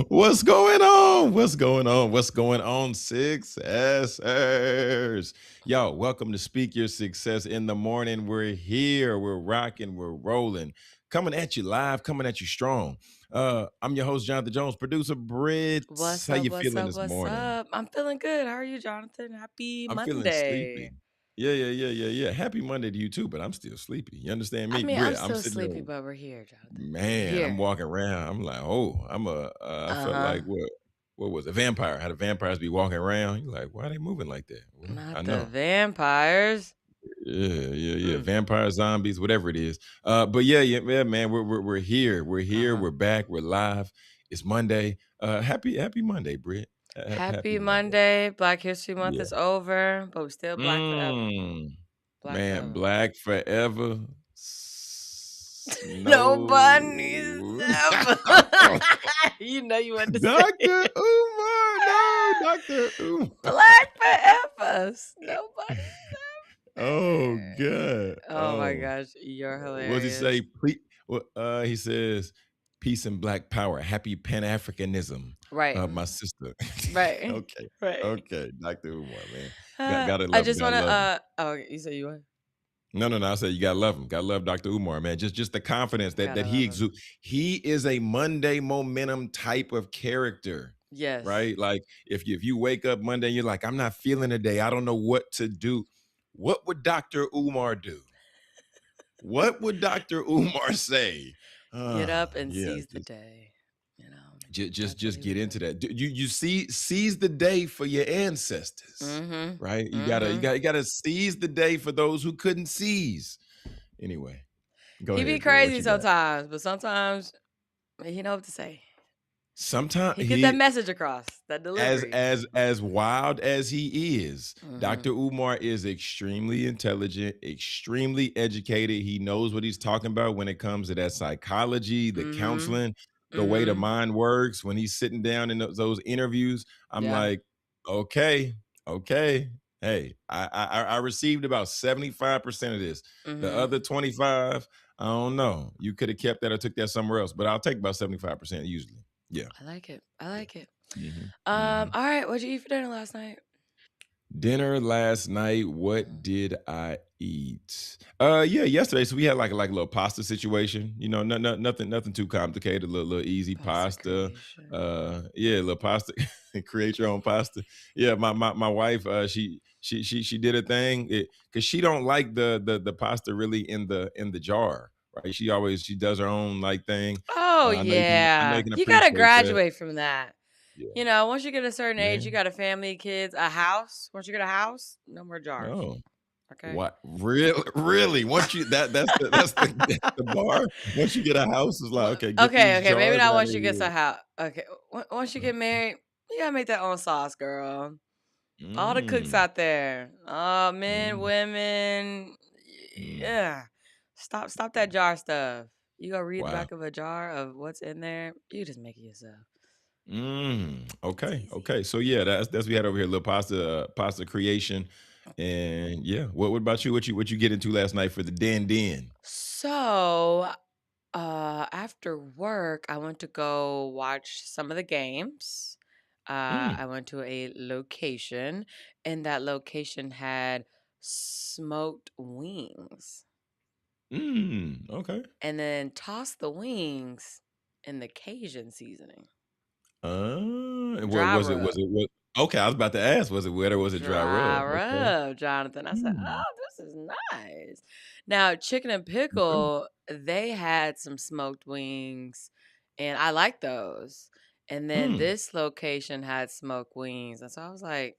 What's going on? What's going on? What's going on, successors? Yo, welcome to Speak Your Success in the Morning. We're here, we're rocking, we're rolling, coming at you live, coming at you strong. I'm your host, Jonathan Jones, producer Britt. What's How up? you What's feeling up? this What's morning? up? I'm feeling good. How are you, Jonathan? Happy I'm feeling Monday. sleepy. Yeah. Happy Monday to you too, but I'm still sleepy. You understand I me? mean, I'm Britt, I'm still sitting there. sleepy, but we're here, Jonathan. We're Man, I'm here. walking around. I'm like, oh, I Uh felt huh. like what was it? Vampire. How the vampires be walking around. You're like, why are they moving like that? Well, I Not the know. vampires. Yeah. Mm. Vampire, zombies, whatever it is. But yeah, man. We're here. We're Uh here. huh. We're back. We're live. It's Monday. Happy Monday, Britt. Happy Happy Monday. Monday. Black History Month Yeah. is over, but we're still black forever. Mm, Black man, forever. black forever. Nobody No. needs ever. You know you want to say Dr. it. Umar, no, Dr. Umar. Black forever. Nobody Oh ever. God. Oh my Oh, gosh, you're what's he say? hilarious. He says, "Peace and Black Power, Happy Pan Africanism." Right. My sister. Right. Okay, Right. okay, Dr. Umar, man, gotta I love him, just gotta wanna love him. oh, you said you what? No. I said you gotta love him. Gotta love Dr. Umar, man. Just the confidence that Gotta he love him. exudes. He is a Monday momentum type of character, Yes. right? Like if you wake up Monday, and you're like, I'm not feeling today. I don't know what to do. What would Dr. Umar do? What would Dr. Umar say? Get up and Yeah, seize the day. You know, that's what just he get would into do. that. You seize the day for your ancestors, Mm-hmm. right? You gotta you Mm-hmm. got you gotta seize the day for those who couldn't seize. Anyway. Go He be ahead, Britt. What crazy you got? sometimes, but sometimes he know what to say. Sometimes He get that he message across, that as delivery. as wild as he is, Mm-hmm. Dr. Umar is extremely intelligent, extremely educated. He knows what he's talking about when it comes to that psychology, the Mm-hmm. counseling, the way the Mm-hmm. mind works. When he's sitting down in those interviews, I'm Yeah. like, okay, okay. Hey, I received about 75% of this. The Mm-hmm. other 25, I don't know. You could have kept that or took that somewhere else, but I'll take about 75% usually. Yeah. I like it. I Yeah. like it. Mhm. All right, what'd you eat for dinner last night? Dinner last night, Mm-hmm. what did I eat? Yeah, yesterday. So we had like a little pasta situation. Nothing too complicated. Little easy Pasta pasta. creation. Yeah, little pasta. Create your own pasta. Yeah, my wife, she did a thing because she don't like the pasta really in the jar. Right. She does her own like thing. Oh I know you yeah. can You gotta appreciate that. graduate from that. Yeah. You know, once you get a certain age, you Man. got a family, kids, a house. Once you get a house, no more jars. Oh. Okay. What? Really? Once you that's the bar? Once you get a house, it's like, "Okay, get Okay, these okay. Maybe jars not out of once you get here." some house. Okay. Once you get married, you gotta make that own sauce, girl. All the cooks Mm, out there. Men, mm, women. mm. Yeah. Stop that jar stuff. You go read the Wow. back of a jar of what's in there. You just make it yourself. It's easy. Okay. So, yeah, that's we had over here, little pasta creation, and, yeah. What about you? What you get into last night for the den? So, after work, I went to go watch some of the games. Mm, I went to a location, and that location had smoked wings, okay. and then tossed the wings in the Cajun seasoning, And what dry was it? Was rub. it what Okay, I was about to ask, was it wet or was it dry Dry rub? Okay. rub, Jonathan. I said, Mm, "Oh, this is nice." Now, chicken and okay. pickle, they had some smoked wings, and I like those. And then Mm. this location had smoked wings, and so I was like,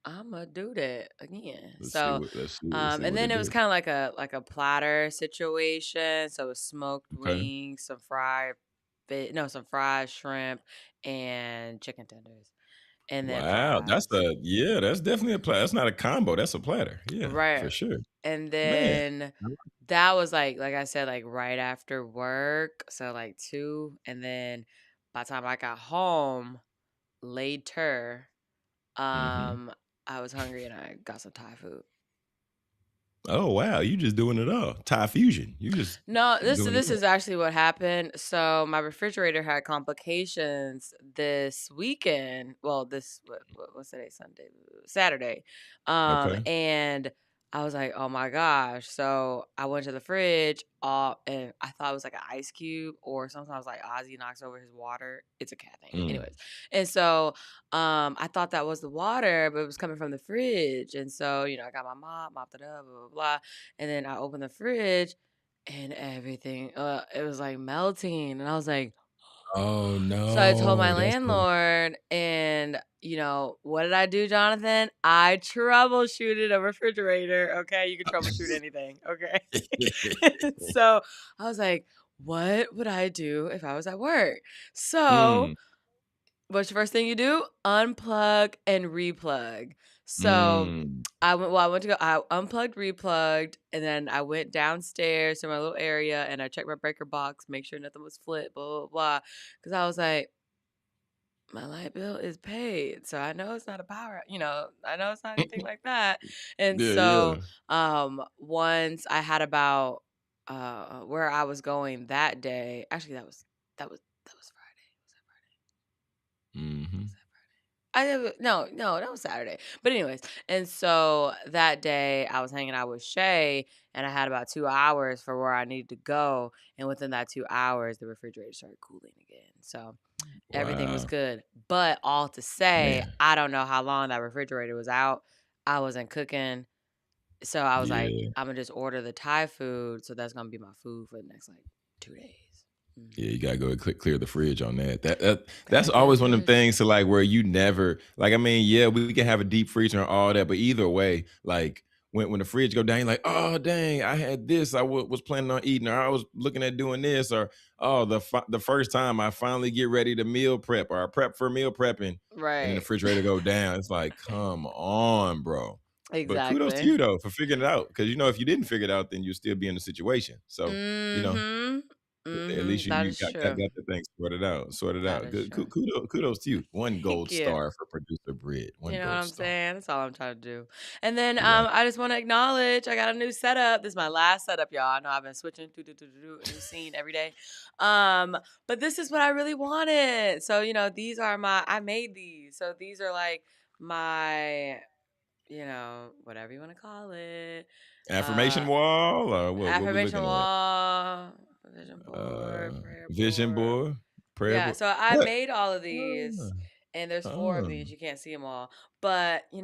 "Imma do that again." So, Let's see and what then it it was does. kind of like a platter situation. So it was smoked Okay. wings, some fried no, some fried shrimp, and chicken tenders, and then Wow, fries. that's definitely a platter. That's not a combo, that's a platter. Yeah, for Right. sure. And Man. then that was like I said, like right after work. So like 2. And then by the time I got home later, Mhm. um, I was hungry and I got some Thai food. Oh wow, you just doing it all. Thai fusion. You just No, doing it this all. is actually what happened. So my refrigerator had complications this weekend. Well, what's today? Sunday, Saturday. Okay. And I was like, oh my gosh. So I went to the fridge, and I thought it was like an ice cube, or sometimes like Ozzy knocks over his water. It's a cat thing, Mm. anyways. And so I thought that was the water, but it was coming from the fridge. And so I got my mop, mopped it up, blah blah blah, and then I opened the fridge and everything, it was, like, melting, and I was like, Oh so I told my no, that's so landlord, and, what did I do, Jonathan? I troubleshooted a refrigerator, okay? You can troubleshoot anything, okay? So, I was like, "What would I do if I was at work?" So Mm, what's the first thing you do? Unplug and replug. So mm. I went to go, I unplugged, replugged, and then I went downstairs to my little area and I checked my breaker box, make sure nothing was flipped, blah, blah, blah. Cause I was like, my light bill is paid. So I know it's not a power, I know it's not anything like that. And Yeah, so yeah. once I had about where I was going that day, actually that was Friday. Was that Friday? Mhm. Was that no, that was Saturday. But anyways, and so that day I was hanging out with Shay and I had about 2 hours for where I needed to go. And within that 2 hours, the refrigerator started cooling again. So everything was Wow. good. But all to say, Man. I don't know how long that refrigerator was out. I wasn't cooking. So I was like, Yeah. I'm gonna just order the Thai food. So that's gonna be my food for the next like 2 days. Yeah, Mhm. you gotta go and clear the fridge on that. That's Gotta clear the always one of them fridge. things to like where you never like. I mean, yeah, we can have a deep freezer and all that, but either way, like when the fridge go down, you're like, oh dang, I had this. Was planning on eating, or I was looking at doing this, or oh the first time I finally get ready to meal prep or I prep for meal prepping, and then the Right. refrigerator go down. It's like, come on, bro. But kudos to Exactly. you though for figuring it out, because if you didn't figure it out, then you'd still be in the situation. So you know. Mhm. At least Mhm. you That you is got true. the thing sorted out, sorted That out. is Good, true. kudos to you. One Thank gold you. star for producer Britt. You One know what gold I'm star. saying? That's all I'm trying to do. And then Right. I just want to acknowledge I got a new setup. This is my last setup, y'all. I know I've been switching to a new scene every day. But this is what I really wanted. So, these are I made these. So these are like my, whatever you want to call it. Affirmation Uh wall, or what we Affirmation looking at? wall, vision board, prayer Vision board. board, prayer Yeah, board. so I What? made all of Oh, these, and there's four of oh, these. You can't see them all, but in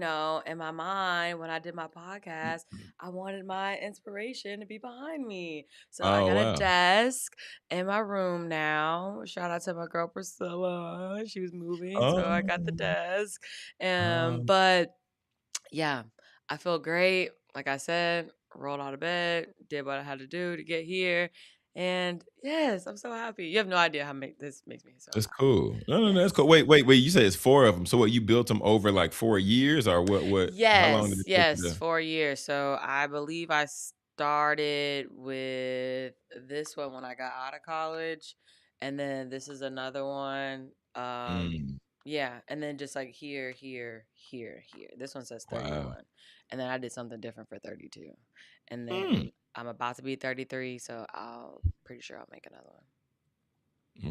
my mind, when I did my podcast, I wanted my inspiration to be behind me. So I oh got a wow. desk in my room now. Shout out to my girl Priscilla. She was moving, so I got the Oh, desk. um, But yeah, I feel great. Like I said, rolled out of bed, did what I had to do to get here. And yes, I'm so happy. You have no idea how this makes me so that's happy. cool. No, that's Yes. cool. Wait. You said it's four of them. So what? You built them over like 4 years, or what? What? How long did Yes, it take you yes, to? 4 years. So I believe I started with this one when I got out of college. And then this is another one. Mm, Yeah, and then just like here, here, here, here. This one says wow. 31. And then I did something different for 32. And Mm, then I'm about to be 33, so I'll pretty sure I'll make another one.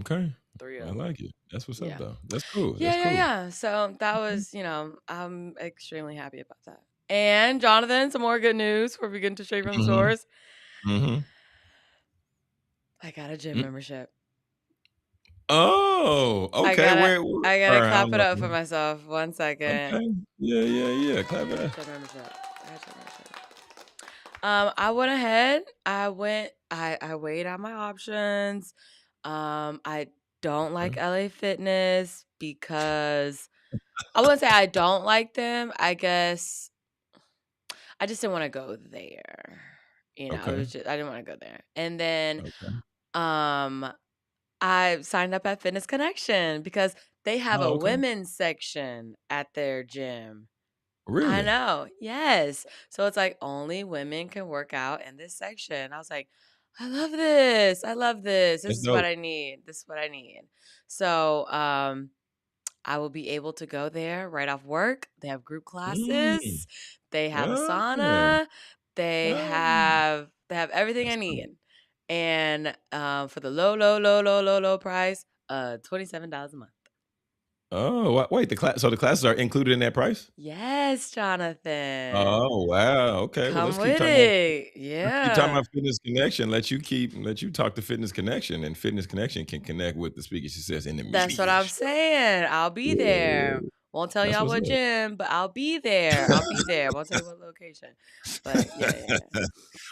okay. Three I of them. like it. That's what's up Yeah. though. That's cool. Yeah, That's yeah, cool. yeah. So that Okay. was, I'm extremely happy about that. And Jonathan, some more good news before we get into straight from the Mhm. source. Mhm. I got a gym Mm. membership. Oh, I okay. gotta Where I gotta or I clap don't it know. up for myself. 1 second. Okay. Yeah, yeah, yeah. Clap it Yeah, up. gym membership. I got gym membership. I went ahead. I weighed out my options. I don't like Okay. LA Fitness because I wouldn't say I don't like them. I guess I just didn't want to go there. It Okay. was just I didn't want to go there. And then Okay. um I signed up at Fitness Connection because they have a Oh, okay. women's section at their gym. I Really? know. Yes. So it's like only women can work out in this section. I was like, I love this. I love this. This That's is what dope. I need. This is what I need. So, I will be able to go there right off work. They have group Mm. classes. They have a Okay. sauna. Oh, they have everything I that's cool. need. And for the low price, $27 a month. Oh, wait, so the classes are included in that price? Yes, Jonathan. Oh, wow. Okay. Well, Come with it. let's keep talking Yeah. about Fitness Connection. Let you talk to Fitness Connection, and Fitness Connection can connect with the Speaker Success That's what Intermediate I'm show. saying. I'll be Yeah, there. Won't tell that's y'all what's what up. gym, but I'll be there. I'll be there. Won't tell you what location. But yeah.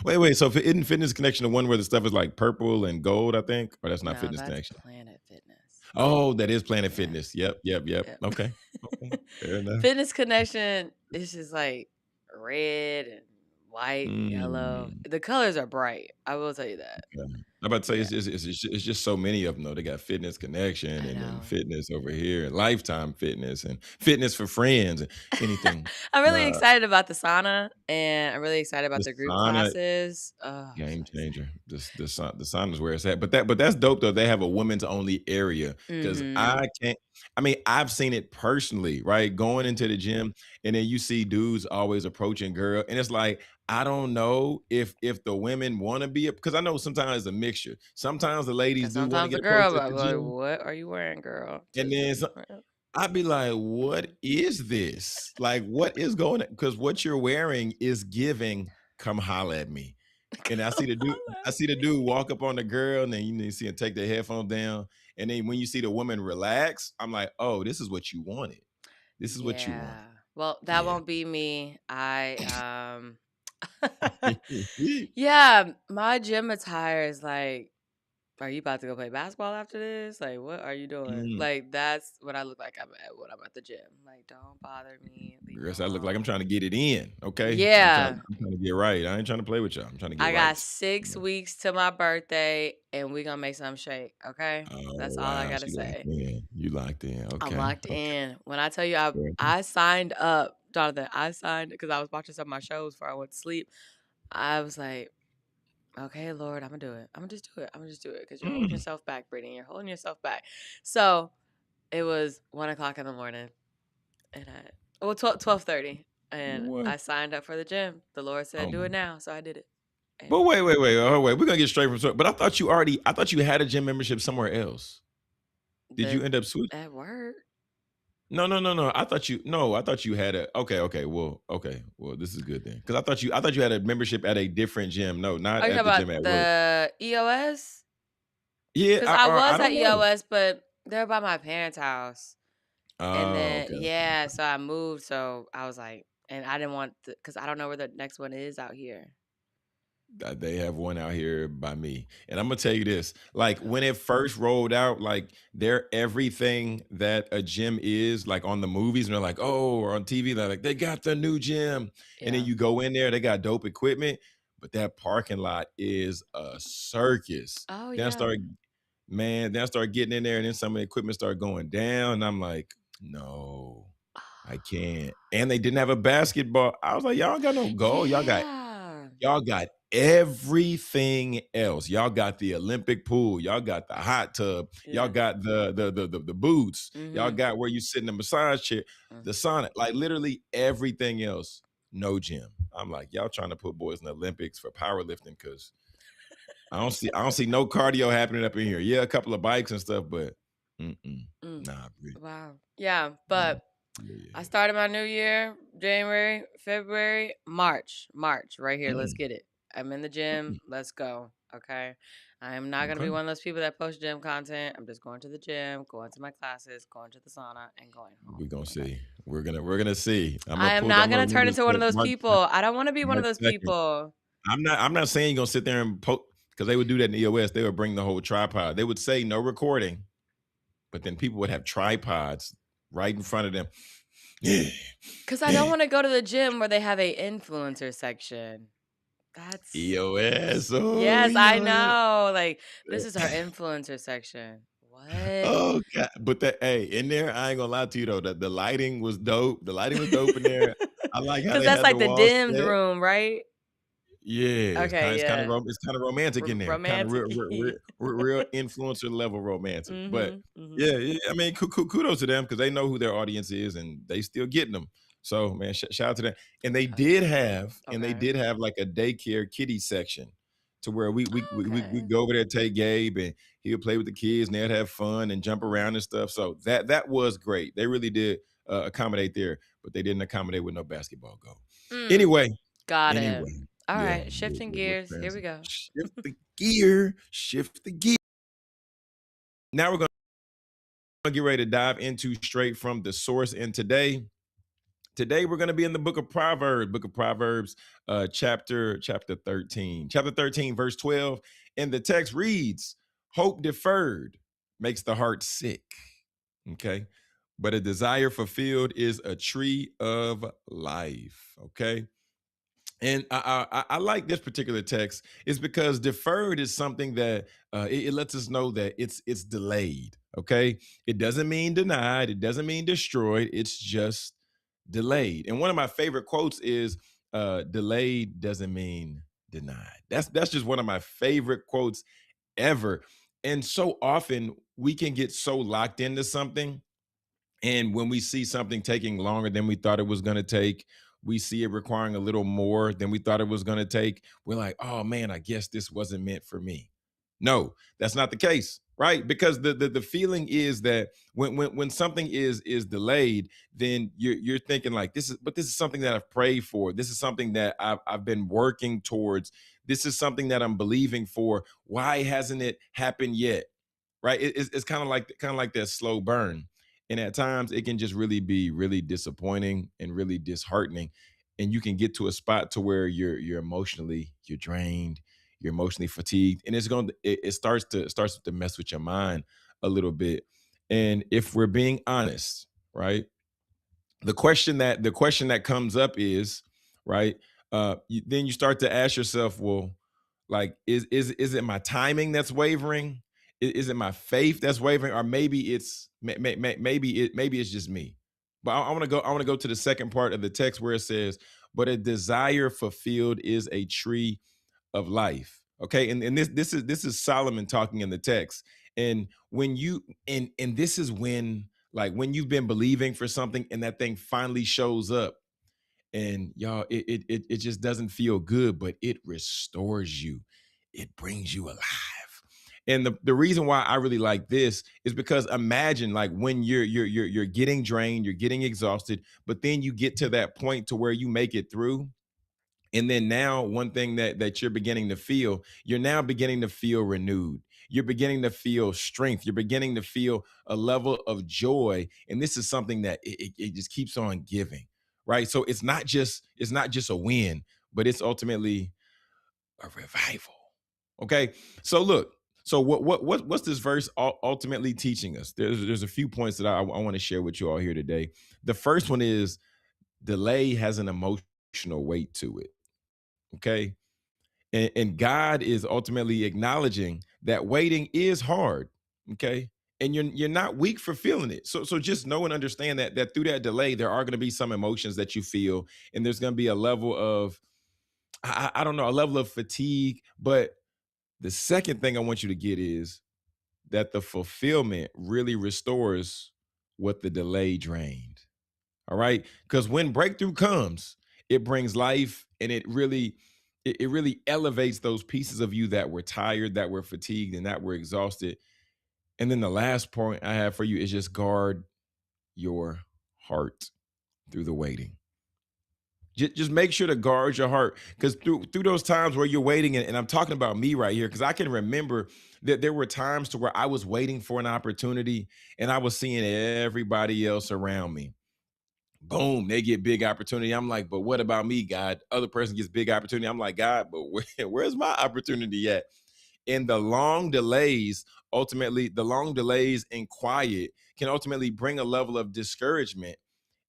Wait. So isn't Fitness Connection the one where the stuff is like purple and gold, I think? Or that's not No, Fitness that's Connection? Planet Fitness. Oh, that is Planet Yeah. Fitness. Yep. Yep. Okay. Okay. Fair enough. Fitness Connection is just like red and white and yellow. Mm. The colors are bright. I will tell you that. Yeah. I'm about to say Yeah, it's just so many of them though. They got Fitness Connection I and then know. Fitness over here and Lifetime Fitness and Fitness for Friends and anything. I'm really Uh, excited about the sauna and I'm really excited the about the group sauna classes. Oh, I'm so game excited. changer. The sauna is where it's at. But that's dope though. They have a women's only area because Mm-hmm. I can't. I mean, I've seen it personally, right? Going into the gym and then you see dudes always approaching girl, and it's like I don't know if the women want to be because I know sometimes it's a mixture. Sometimes the ladies Because do want to sometimes get the girl, approached at I'm the like, gym, what are you wearing, girl? and To then the some, front. I'd be like, what Mhm. is this? Like, what is going on? Because what you're wearing is giving, come holla at me. And Come I on, see the me. dude walk up on the girl, and then you see him take their headphones down. And then when you see the woman relax, I'm like, oh, this is what you wanted. This is what you Yeah. wanted. Well, that Yeah. won't be me. Yeah, my gym attire is like, are you about to go play basketball after this? Like, what are you doing? Mm. Like, that's what I look like I'm at when I'm at the gym. Like, don't bother me. Leave me Girl, so I look like I'm alone. trying to get it in. Okay. Yeah. I'm trying to get right. I ain't trying to play with y'all. I'm trying to get I got right. 6 weeks to my birthday and we gonna make some shake, okay? Oh That's all I wow. gotta She locked say. in. You locked in. I'm Okay. locked Okay. in. When I tell you Fair I signed up, Jonathan, I signed because I was watching some of my shows before I went to sleep. I was like, okay, Lord, I'm gonna do it. I'm gonna just do it. I'm gonna just do it because you're holding enough. yourself back, Brittany. You're holding yourself back. So it was 1 o'clock in the morning, and 12:30, and What? I signed up for the gym. The Lord said, Oh "Do my. it now," so I did it. But Amen. wait. Oh wait. We're gonna get straight from start. But I thought you had a gym membership somewhere else. Did you The end up switching? at work. No. I thought you had a okay. Well, this is good then. Because I thought you had a membership at a different gym. No, not Are you at talking the gym about at work. the EOS? Yeah, Because I I was at don't know. EOS, but they're by my parents' house. And Oh, then okay. yeah, so I moved. So I was like, and I didn't want because I don't know where the next one is out here. They have one out here by me. And I'm gonna tell you this, like when Okay. it first rolled out, like they're everything that a gym is, like on the movies, and they're like, oh, or on TV, they're like, they got the new gym. And then Yeah. you go in there, they got dope equipment, but that parking lot is a circus. Oh Then I yeah. start, man, then I start getting in there, and then some of the equipment start going down. And I'm like, no, I can't. And they didn't have a basketball. I was like, y'all don't got no goal. Yeah. Y'all got everything else. Y'all got the Olympic pool. Y'all got the hot tub. Y'all Yeah. got the boots. Y'all Mhm. got where you sit in the massage chair, Mm. the sauna, like literally everything else. No gym. I'm like, y'all trying to put boys in the Olympics for powerlifting because I don't see no cardio happening up in here. Yeah, a couple of bikes and stuff, but Mm. nah, Brit, Wow. Yeah, nah. but I Yeah. started my new year January, February, March. March, right here. Let's Mm, get it. I'm in the gym. mm, Let's go. Okay. I am not going to be okay. one of those people that post gym content. I'm just going to the gym, going to my classes, going to the sauna, and going home. We're gonna Okay. see. We're gonna see. I am not I'm gonna going to turn remember into one of this those March people. I don't want to be one of March those 2nd. people. I'm not saying you're gonna sit there and poke because they would do that in the EOS. They would bring the whole tripod. They would say no recording, but then people would have tripods right in front of them. Yeah. Because I don't want to go to the gym where they have a influencer section. That's EOS. Oh, yes, I EOS. know. Like, this is our influencer section. What? Oh God. But that hey, in there, I ain't gonna lie to you though. The lighting was dope. The lighting was dope in there. I like how Because they that's had the like the walls dimmed set. room, right? Yeah, Okay, yeah. it's kind of romantic in there, kind of Romantic. real influencer level romantic. But Mhm. Mhm. yeah, I mean, kudos to them because they know who their audience is and they still getting them. So man, shout out to that. And they Okay. did have like a daycare kiddie section to where we Okay. go over there, take Gabe, and he'll play with the kids, and they'd have fun and jump around and stuff. So that was great. They really did accommodate there, but they didn't accommodate with no basketball goal. Mm, Anyway, got it. anyway, All yeah, right, shifting gears. Here we go. shift the gear. Now we're gonna get ready to dive into straight from the source. And today we're going to be in the book of Proverbs, chapter 13. Chapter 13, verse 12. And the text reads, hope deferred makes the heart sick. Okay. But a desire fulfilled is a tree of life. Okay. And I like this particular text is because deferred is something that it lets us know that it's delayed. Okay, it doesn't mean denied. It doesn't mean destroyed. It's just delayed. And one of my favorite quotes is "Delayed doesn't mean denied." That's just one of my favorite quotes ever. And so often we can get so locked into something, and when we see something taking longer than we thought it was going to take, we see it requiring a little more than we thought it was going to take. We're like, oh man, I guess this wasn't meant for me. No, that's not the case, right? Because the feeling is that when something is delayed, then you're thinking like this is something that I've prayed for. This is something that I've been working towards. This is something that I'm believing for. Why hasn't it happened yet? Right? It's kind of like that slow burn, and at times it can just really be really disappointing and really disheartening, and you can get to a spot to where you're drained, you're emotionally fatigued, and it starts to mess with your mind a little bit. And if we're being honest, right, the question that comes up is, right, then you start to ask yourself, well, like, is it my timing that's wavering? Is it my faith that's wavering? Or maybe it's just me. But I want to go to the second part of the text where it says, but a desire fulfilled is a tree of life. Okay, and this is Solomon talking in the text. And when you and this is when, like, when you've been believing for something and that thing finally shows up, and y'all, it just doesn't feel good, but it restores you. It brings you alive. And the reason why I really like this is because imagine, like, when you're getting drained, you're getting exhausted, but then you get to that point to where you make it through. And then now one thing that you're beginning to feel, you're now beginning to feel renewed. You're beginning to feel strength. You're beginning to feel a level of joy. And this is something that it just keeps on giving. Right. So it's not just a win, but it's ultimately a revival. Okay. So look, so what's this verse ultimately teaching us? There's a few points that I want to share with you all here today. The first one is delay has an emotional weight to it. Okay. And God is ultimately acknowledging that waiting is hard. Okay. And you're not weak for feeling it. So just know and understand that through that delay, there are going to be some emotions that you feel, and there's going to be a level of, I don't know, a level of fatigue. But the second thing I want you to get is that the fulfillment really restores what the delay drained. All right. Because when breakthrough comes, it brings life, and it really elevates those pieces of you that were tired, that were fatigued, and that were exhausted. And then the last point I have for you is just guard your heart through the waiting. Just make sure to guard your heart, because through those times where you're waiting, and I'm talking about me right here, because I can remember that there were times to where I was waiting for an opportunity, and I was seeing everybody else around me, boom, they get big opportunity. I'm like, but what about me, God? Other person gets big opportunity. I'm like, God, but where's my opportunity at? And the long delays in quiet can ultimately bring a level of discouragement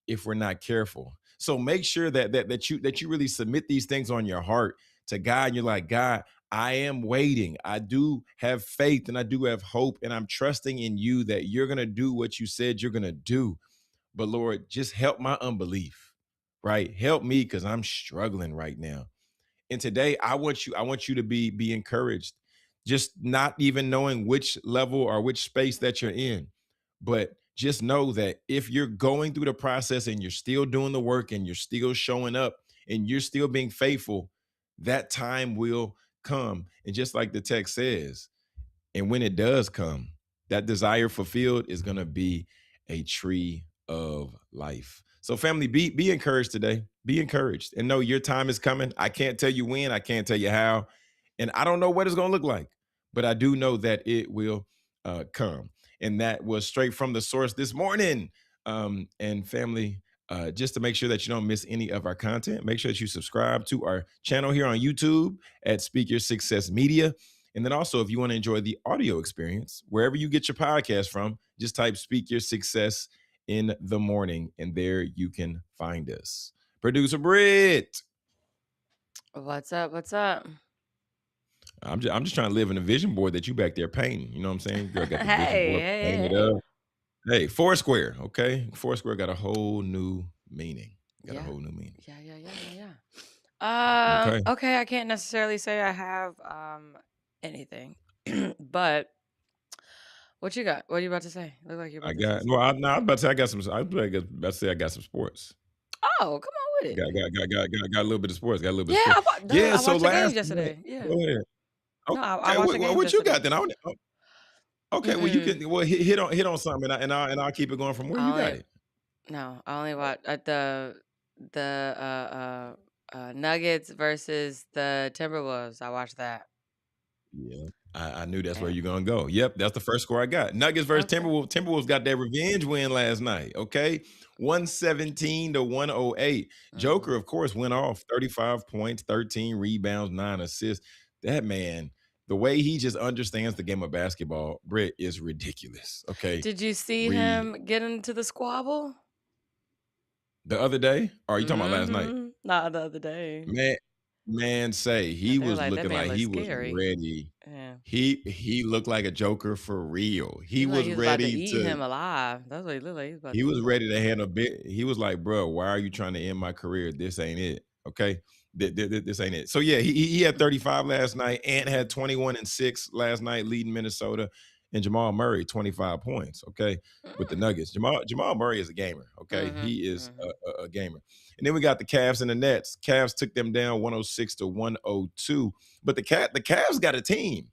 if we're not careful. So make sure that you really submit these things on your heart to God. And you're like, God, I am waiting. I do have faith and I do have hope, and I'm trusting in you that you're gonna do what you said you're gonna do. But Lord, just help my unbelief, right? Help me, because I'm struggling right now. And today I want you to be encouraged, just not even knowing which level or which space that you're in, but just know that if you're going through the process and you're still doing the work and you're still showing up and you're still being faithful, that time will come. And just like the text says, and when it does come, that desire fulfilled is going to be a tree of life. So, family, be encouraged today. Be encouraged and know your time is coming. I can't tell you when, I can't tell you how, and I don't know what it's going to look like, but I do know that it will come. And that was straight from the source this morning. And family, just to make sure that you don't miss any of our content, make sure that you subscribe to our channel here on YouTube at Speak Your Success Media. And then also, if you want to enjoy the audio experience, wherever you get your podcast from, just type Speak Your Success in the morning, and there you can find us. Producer Britt. What's up? What's up? I'm just trying to live in a vision board that you back there painting. You know what I'm saying? Girl got the vision Hey, board hey, painted hey. up. Hey, Foursquare, okay? Foursquare got a whole new meaning. Got a Yeah. whole new meaning. Yeah. Okay. Okay, I can't necessarily say I have anything. But what you got? What are you about to say? Look like you're about I to say got something. well. I was about to say I got some. I was about to say I got some sports. Oh, come on with it. Got a little bit of sports. Got a little bit Yeah, of sports. Yeah. I So watched the games last night. yesterday. Yeah. Go ahead. No, I Okay. watched the games What you yesterday. got then? Okay. Well, you can hit on something, and I'll keep it going from where you got it. No, I only watched the Nuggets versus the Timberwolves. I watched that. Yeah. I knew that's where you're gonna go. Yep, that's the first score I got. Nuggets versus Okay. Timberwolves. Timberwolves got their revenge win last night. Okay, 117-108. Joker, of course, went off 35 points, 13 rebounds, 9 assists. That man, the way he just understands the game of basketball, Britt, is ridiculous. Okay. Did you see him get into the squabble? The other day? Or are you talking about last night? Not the other day. Man, say he was like, looking like he was scary. ready. Yeah. He looked like a Joker for real. He was about to ready eat to him alive. That's what he looked like. he was ready to handle bit. He was like, bro, why are you trying to end my career? This ain't it. Okay. This ain't it. So yeah, he had 35 last night. Ant had 21 and 6 last night, leading Minnesota. And Jamal Murray, 25 points, okay, with the Nuggets. Jamal Murray is a gamer, okay? He is a gamer. And then we got the Cavs and the Nets. Cavs took them down 106-102. But the Cavs got a team,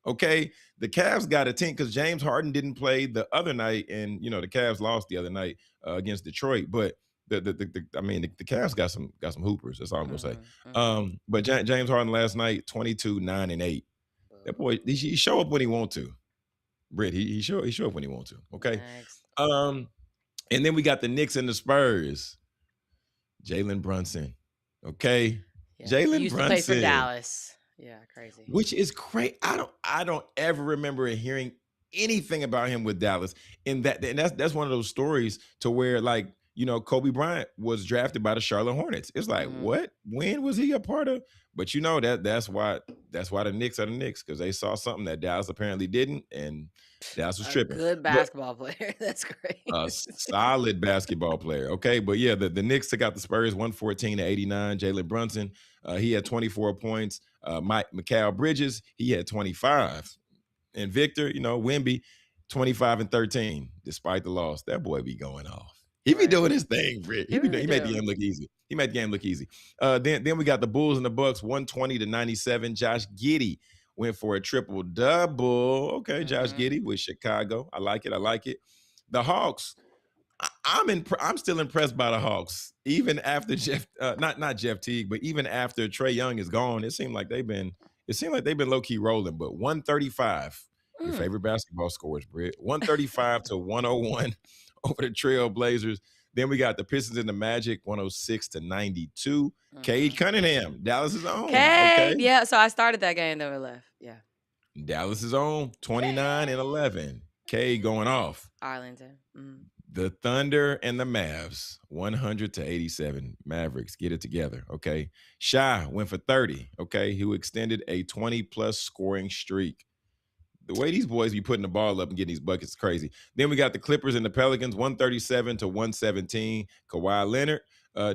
okay? The Cavs got a team because James Harden didn't play the other night, and the Cavs lost the other night against Detroit. But the Cavs got some hoopers. That's all I'm gonna say. But James Harden last night, 22, 9, and 8. That boy, he show up when he want to. Britt, he show up when he wants to. Okay. Next. And then we got the Knicks and the Spurs. Jalen Brunson. Okay. Yeah. Jalen used Brunson to play for Dallas. Yeah, crazy. Which is crazy. I don't ever remember hearing anything about him with Dallas. And that's one of those stories to where, like, Kobe Bryant was drafted by the Charlotte Hornets. It's like, what? When was he a part of? But that's why the Knicks are the Knicks, because they saw something that Dallas apparently didn't, and Dallas was tripping. Good basketball player. That's great. A solid basketball player. Okay. But yeah, the Knicks took out the Spurs 114-89. Jalen Brunson, he had 24 points. Mikal Bridges, he had 25. And Victor, Wemby, 25 and 13, despite the loss. That boy be going off. He be doing his thing, Britt. He made the game look easy. He made the game look easy. Then we got the Bulls and the Bucks, 120-97. Josh Giddey went for a triple double. Okay, Josh Giddey with Chicago. I like it. The Hawks. I'm still impressed by the Hawks, even after not Jeff Teague, but even after Trae Young is gone. It seemed like they've been low key rolling. But 135, your favorite basketball scores, Britt. 135-101 over the Trail Blazers. Then we got the Pistons and the Magic, 106-92. Cade Cunningham, Dallas's own. Okay. Yeah, so I started that game, then we left. Yeah. Dallas's own, 29-11. Cade going off. Arlington. The Thunder and the Mavs, 100-87. Mavericks, get it together, okay? Shy went for 30, okay? Who extended a 20-plus scoring streak. The way these boys be putting the ball up and getting these buckets is crazy. Then we got the Clippers and the Pelicans, 137-117. Kawhi Leonard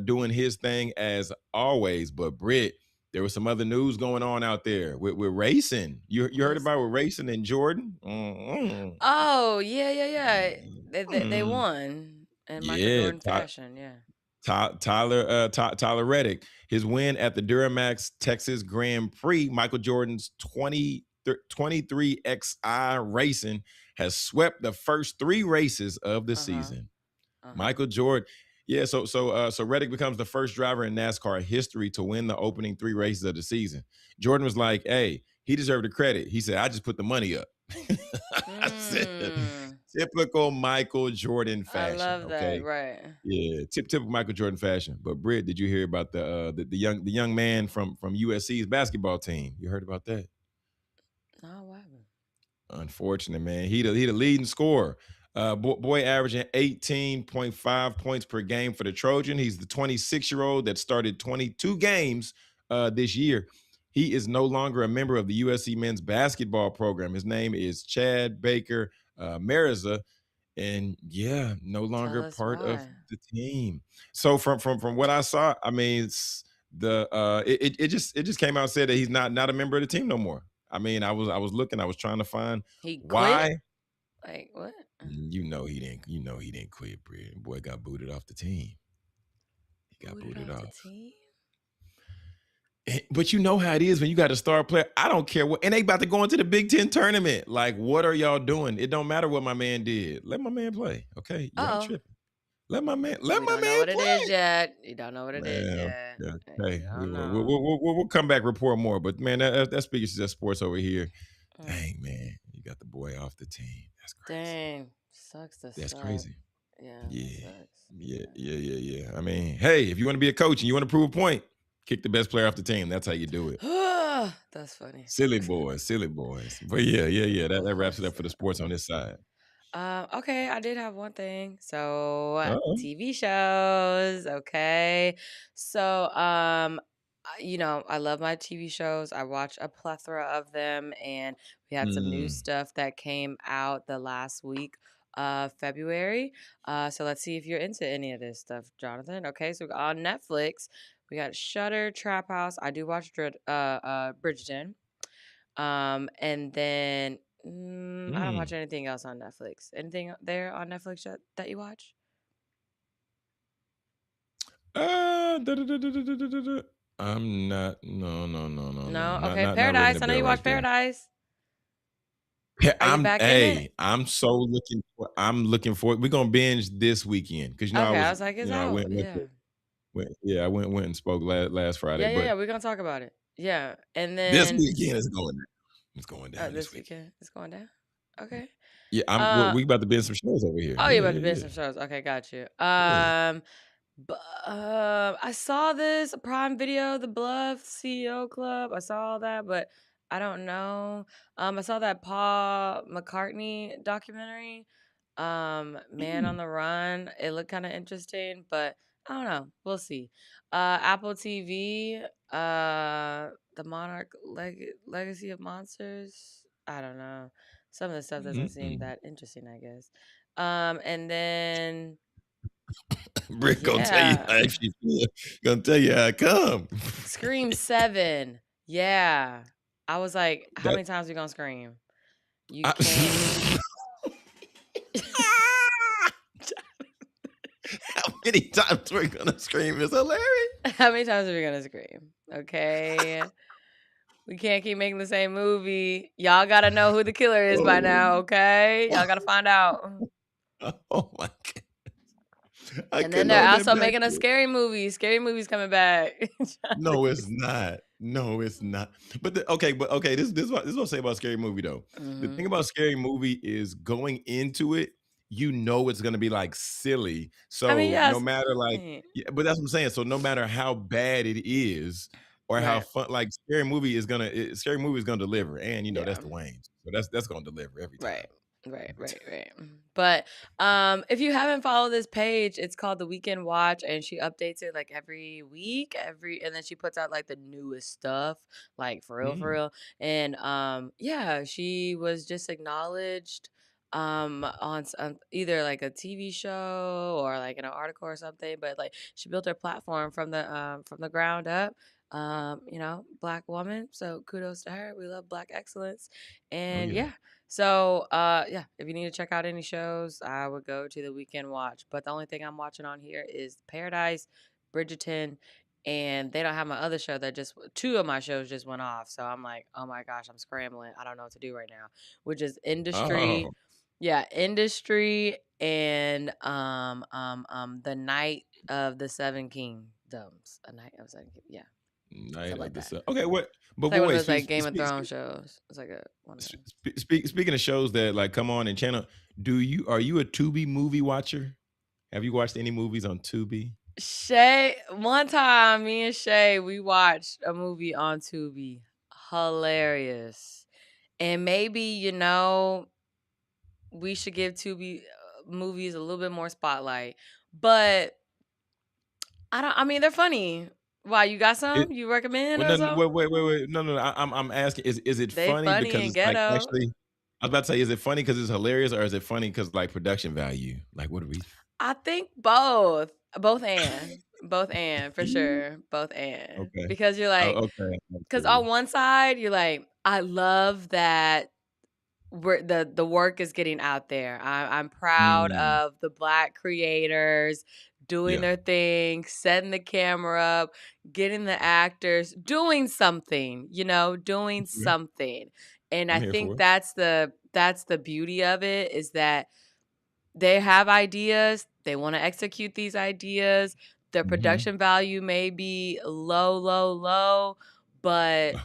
doing his thing as always. But, Britt, there was some other news going on out there with racing. You heard about with racing and Jordan? Oh, yeah. They Hmm. won in Michael Yeah, Jordan fashion. Yeah. Tyler Reddick, his win at the Duramax Texas Grand Prix, Michael Jordan's 23XI Racing has swept the first three races of the Uh huh. season. Uh huh. Michael Jordan, yeah. So Reddick becomes the first driver in NASCAR history to win the opening three races of the season. Jordan was like, "Hey, he deserved the credit." He said, "I just put the money up." I said, Mm, typical Michael Jordan I fashion. love that. Okay, Right. yeah, typical Michael Jordan fashion. But Britt, did you hear about the young man from USC's basketball team? You heard about that? Oh, wow. Unfortunate, man. He the leading scorer. Boy averaging 18.5 points per game for the Trojan. He's the 26-year-old that started 22 games this year. He is no longer a member of the USC men's basketball program. His name is Chad Baker Mariza, and yeah, no Tell longer us part of why. the team. So from what I saw, I mean, it just came out and said that he's not a member of the team no more. I mean, I was looking, I was trying to find He quit? why. Like, what? You know he didn't quit, Brid. Boy got booted off the team. He got Booted booted off the off. team? But you know how it is when you got a star player. I don't care what, and they about to go into the Big Ten tournament. Like, what are y'all doing? It don't matter what my man did. Let my man play. Okay, you ain't Uh-oh. tripping. Let We my don't know man what it is play. yet. You don't know what it is Man, yet. yeah, You hey, we don't will, we'll, know. we'll, we'll we'll come back report more. But man, that speaks to just sports over here. Mm. Dang, man, you got the boy off the team. That's crazy. Dang. Sucks to That's suck. crazy. Yeah, that Yeah, sucks. yeah, yeah, yeah, yeah. I mean, hey, if you want to be a coach and you want to prove a point, kick the best player off the team. That's how you do it. That's funny. Silly boys, silly boys. But yeah, yeah, yeah. That wraps it up for the sports on this side. Okay, I did have one thing. So, Uh-oh. TV shows, okay. So, I love my TV shows. I watch a plethora of them, and we had some new Mm, stuff that came out the last week of February. So let's see if you're into any of this stuff, Jonathan. Okay, so on Netflix, we got Shutter, Trap House. I do watch Bridgerton. And then I don't watch mm. anything else on Netflix. Anything there on Netflix that you watch? Da. I'm not. No, no, no, no, no. No? Not Okay, not not ringing Paradise. the I know bell you right watch there. Paradise. Yeah, Are you back in it? I'm so looking for. We're gonna binge this weekend because Okay, I was like, it's I out. Yeah. I went and spoke last Friday, Yeah, yeah, but yeah. We're gonna talk about it. Yeah. And this then weekend is going down. It's going down this this weekend. weekend it's going down. Okay. Yeah, Uh we about to binge some shows over here. oh, you're Yeah, about to yeah, binge yeah, some shows. Okay, got you. yeah. But I saw this Prime Video, the Bluff CEO Club. I saw that, but I don't know. I saw that Paul McCartney documentary, Man Mm, on the Run. It looked kind of interesting, but I don't know. We'll see. Apple TV, The Monarch Legacy of Monsters. I don't know. Some of the stuff doesn't seem mm. that interesting, I guess. And then Brick gonna tell you yeah. how she feel. Gonna tell you how I come. Scream 7. Yeah. I was like, how That many times we gonna scream? You can't. I, how many times we're gonna scream is hilarious. How many times are we gonna scream? Okay. We can't keep making the same movie. Y'all gotta know who the killer is by Oh, now, okay? Y'all gotta find out. oh my god. I And then couldn't they're hold that also back. making a scary movie. Scary movie's coming back. No, it's not. No, it's not. But okay, this is what I'll say about Scary Movie though. The Mm-hmm. thing about Scary Movie is going into it, you know it's gonna be like silly. I mean, So yeah, no it's the matter like, point. yeah, but that's what I'm saying. So no matter how bad it is or how Right. fun, like Scary Movie is gonna deliver, and that's Yeah. the Waynes, so that's gonna deliver every time. Right. Right, Every right, time. right. But if you haven't followed this page, it's called The Weekend Watch and she updates it like every week, and then she puts out like the newest stuff, like for real, for Mm, real. And yeah, she was just acknowledged on either like a TV show or like in an article or something, but like she built her platform from the ground up. Black woman. So kudos to her. We love Black excellence. Oh And yeah. yeah. So if you need to check out any shows, I would go to the Weekend Watch. But the only thing I'm watching on here is Paradise, Bridgerton, and they don't have my other show that just two of my shows just went off. So I'm like, oh my gosh, I'm scrambling. I don't know what to do right now. Which is Industry. Oh, Yeah, Industry and The Night of the Seven Kingdoms. A Night of Seven Kingdoms. Yeah. Night Something of like the that. Sun. Okay, what? It's But like one of wait. those like Game of Thrones shows. It's like a one of those. Speaking of shows that like come on and channel, are you a Tubi movie watcher? Have you watched any movies on Tubi? Shay, one time me and Shay, we watched a movie on Tubi. Hilarious. And maybe, we should give Tubi movies a little bit more spotlight. But I mean, they're funny. Why, you got It, some you recommend well, or no, something? wait. No. I'm asking. Is it They funny funny because and it's like ghetto. actually? I was about to say, is it funny because it's hilarious, or is it funny because like production value? Like, what do we? I think both. Both and for sure. Both and. Okay. Because you're Oh, like, okay. because Absolutely. on one side, you're like, I love that the work is getting out there. I'm proud Mm, of the Black creators doing yeah. their thing, setting the camera up, getting the actors, doing something, doing Okay. something. And I I'm here think for it. that's the beauty of it, is that they have ideas, they want to execute these ideas. Their Hmm. production value may be low, low, low, but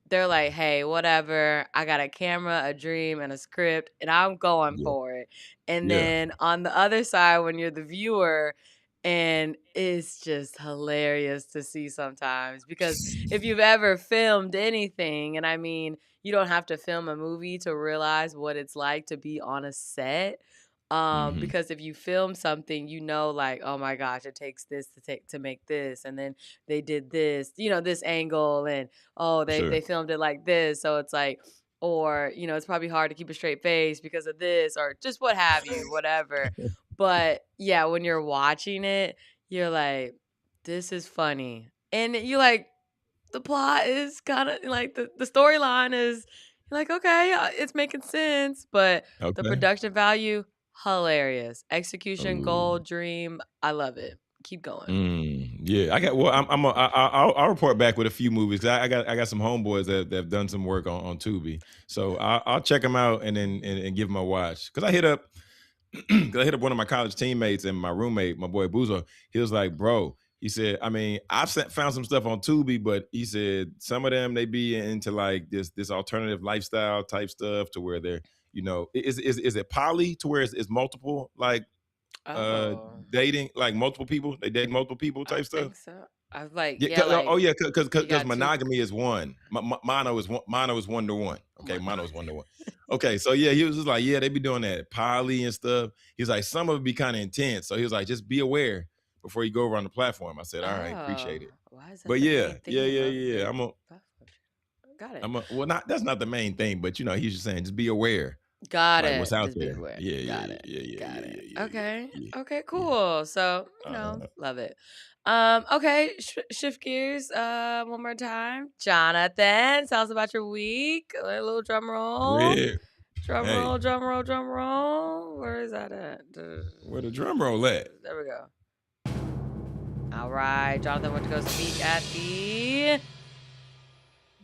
they're like, hey, whatever. I got a camera, a dream, and a script, and I'm going Yeah. for it. And Yeah. then on the other side, when you're the viewer, and it's just hilarious to see sometimes, because if you've ever filmed anything, and I mean, you don't have to film a movie to realize what it's like to be on a set. Hmm. Because if you film something, like, oh my gosh, it takes this to make this, and then they did this, this angle, and oh, For they sure. they filmed it like this, so it's like, or it's probably hard to keep a straight face because of this, or just what have you, whatever. But yeah, when you're watching it, you're like, this is funny, and you like, the plot is kind of like, the storyline is, you're like, okay, it's making sense, but the Okay. production value, hilarious. Execution, Ooh. gold, dream. I love it. Keep going. Yeah, I got. Well, I'll report back with a few movies. 'Cause I got some homeboys that have done some work on Tubi, so I'll check them out and then and give them a watch. Because I hit up, because I hit up one of my college teammates and my roommate, my boy Buzo. He was like, "Bro," he said, "I mean, found some stuff on Tubi, but he said some of them they be into like this alternative lifestyle type stuff to where they're, is it poly to where it's multiple like uh Oh, dating like multiple people, they date multiple people I type stuff? think so. I was like, Yeah, yeah, oh like, yeah, you because got two. monogamy is one. Mono is 1 to 1. Oh Okay, my mono God. is 1 to 1. Okay, so yeah, he was just like, yeah, they be doing that poly and stuff. He's like, some of it be kind of intense. So he was like, just be aware before you go over on the platform. I said, all right, Oh, appreciate it. why is that But the yeah, main theme of yeah. this platform? Got it. Well, not that's not the main thing, but he's just saying, just be aware, Got like what's it. out Just be there. aware. Yeah, Got it. Got it. Okay. yeah, Okay, yeah. cool. So, Uh, love it. Okay, shift gears one more time. Jonathan, tell us about your week. A little drum roll. Britt, Drum hey, roll, drum roll, drum roll. Where is that at? where the drum roll at? There we go. All right. Jonathan went to go speak at the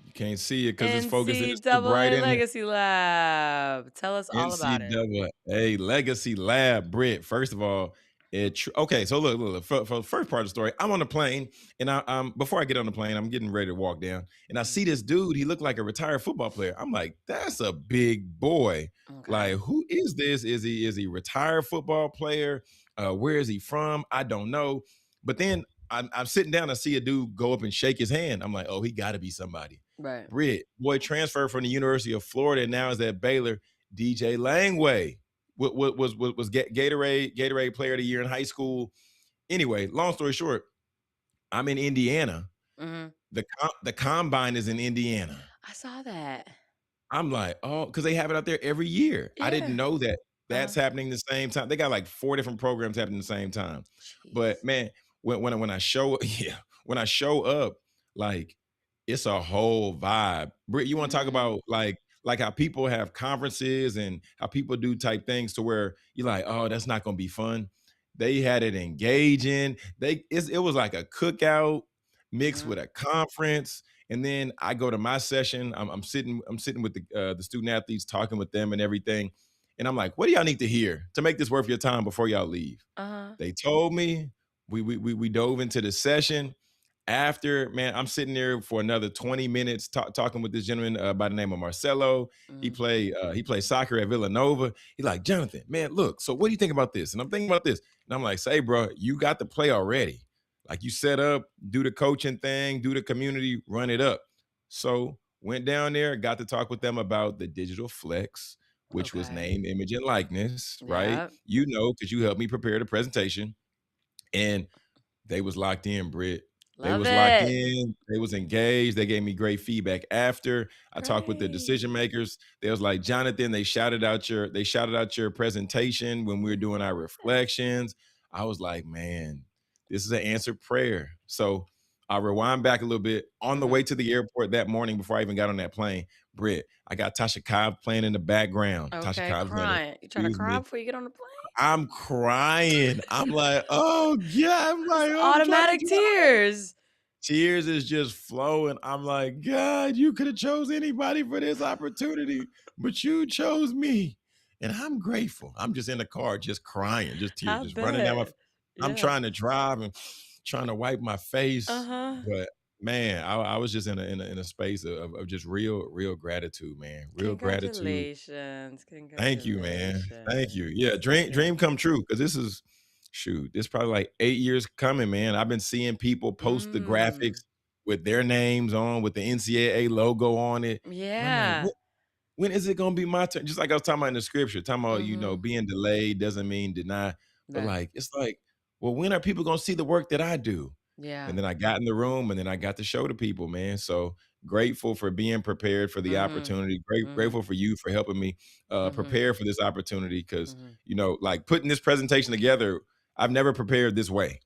You can't see it because it's focused and it's too bright NCAA in here. Legacy Lab. Tell us all about it. NCAA Legacy Lab, Britt. First of all, okay. So look. For the first part of the story, I'm on the plane, and before I get on the plane, I'm getting ready to walk down, and I see this dude. He looked like a retired football player. I'm like, that's a big boy. Okay. Like, who is this? Is he retired football player? Where is he from? I don't know. But then I'm sitting down. I see a dude go up and shake his hand. I'm like, oh, he got to be somebody. Right. Britt, boy, transferred from the University of Florida and now is at Baylor. DJ Langway was Gatorade Player of the Year in high school. Anyway, long story short, I'm in Indiana. Mm-hmm. The combine is in Indiana. I saw that. I'm like, oh, because they have it out there every year. I didn't Yeah. know that Uh-huh. that's happening the same time. They got like 4 different programs happening the same time. Jeez. But man, when I show yeah, when I show up, like it's a whole vibe. Britt, you want to talk Mm. about like how people have conferences and how people do type things to where you're like, oh, that's not gonna be fun. They had it engaging. It was like a cookout mixed Mhm. with a conference. And then I go to my session. I'm sitting with the student athletes, talking with them and everything. And I'm like, what do y'all need to hear to make this worth your time before y'all leave? Uh-huh. They told me. We dove into the session. After, man, I'm sitting there for another 20 minutes talking with this gentleman by the name of Marcelo. Mm. He played soccer at Villanova. He's like, Jonathan, man, look, so what do you think about this? And I'm thinking about this. And I'm like, say, bro, you got the play already. Like, you set up, do the coaching thing, do the community, run it up. So went down there, got to talk with them about the digital flex, which was Okay. name, image, and likeness, right? Yeah. You know, because you helped me prepare the presentation. And they was locked in, Britt. They Love was locked it. in. They was engaged. They gave me great feedback after. I talked with the decision Great. makers. They was like, Jonathan, they shouted out your presentation when we were doing our Yeah. reflections. I was like, man, this is an answered prayer. So I rewind back a little bit. On the way Mhm. to the airport that morning before I even got on that plane, Britt, I got Tasha Cobb playing in the background. Tasha Okay, Cobb's gonna crying. You trying to excuse cry me. before you get on the plane? I'm crying. I'm like, oh yeah. I'm It's like, I'm trying to automatic drive. tears. Tears is just flowing. I'm like, God, you could have chose anybody for this opportunity, but you chose me. And I'm grateful. I'm just in the car, just crying, just tears, I just running down my bet. I'm Yeah. trying to drive and trying to wipe my face. Uh-huh. But man, I was just in a space of just real gratitude, man. Real gratitude. Congratulations. Thank you, man. Thank you. Congratulations. Yeah, Yeah. dream come true because this is shoot, this probably like 8 years coming, man. I've been seeing people post the Mm. graphics with their names on, with the NCAA logo on it, and I'm like, Yeah. when is it gonna be my turn? Just like I was talking about in the scripture, talking about, Mhm. being delayed doesn't mean deny, but, Right. like, it's like, well, when are people gonna see the work that I do? And Yeah. then I got in the room, and then I got to show the people, man, so grateful for being prepared for the Mhm. opportunity, Mhm. grateful for you for helping me, Mhm. prepare for this opportunity because Mhm. like, putting this presentation together, I've never prepared this way,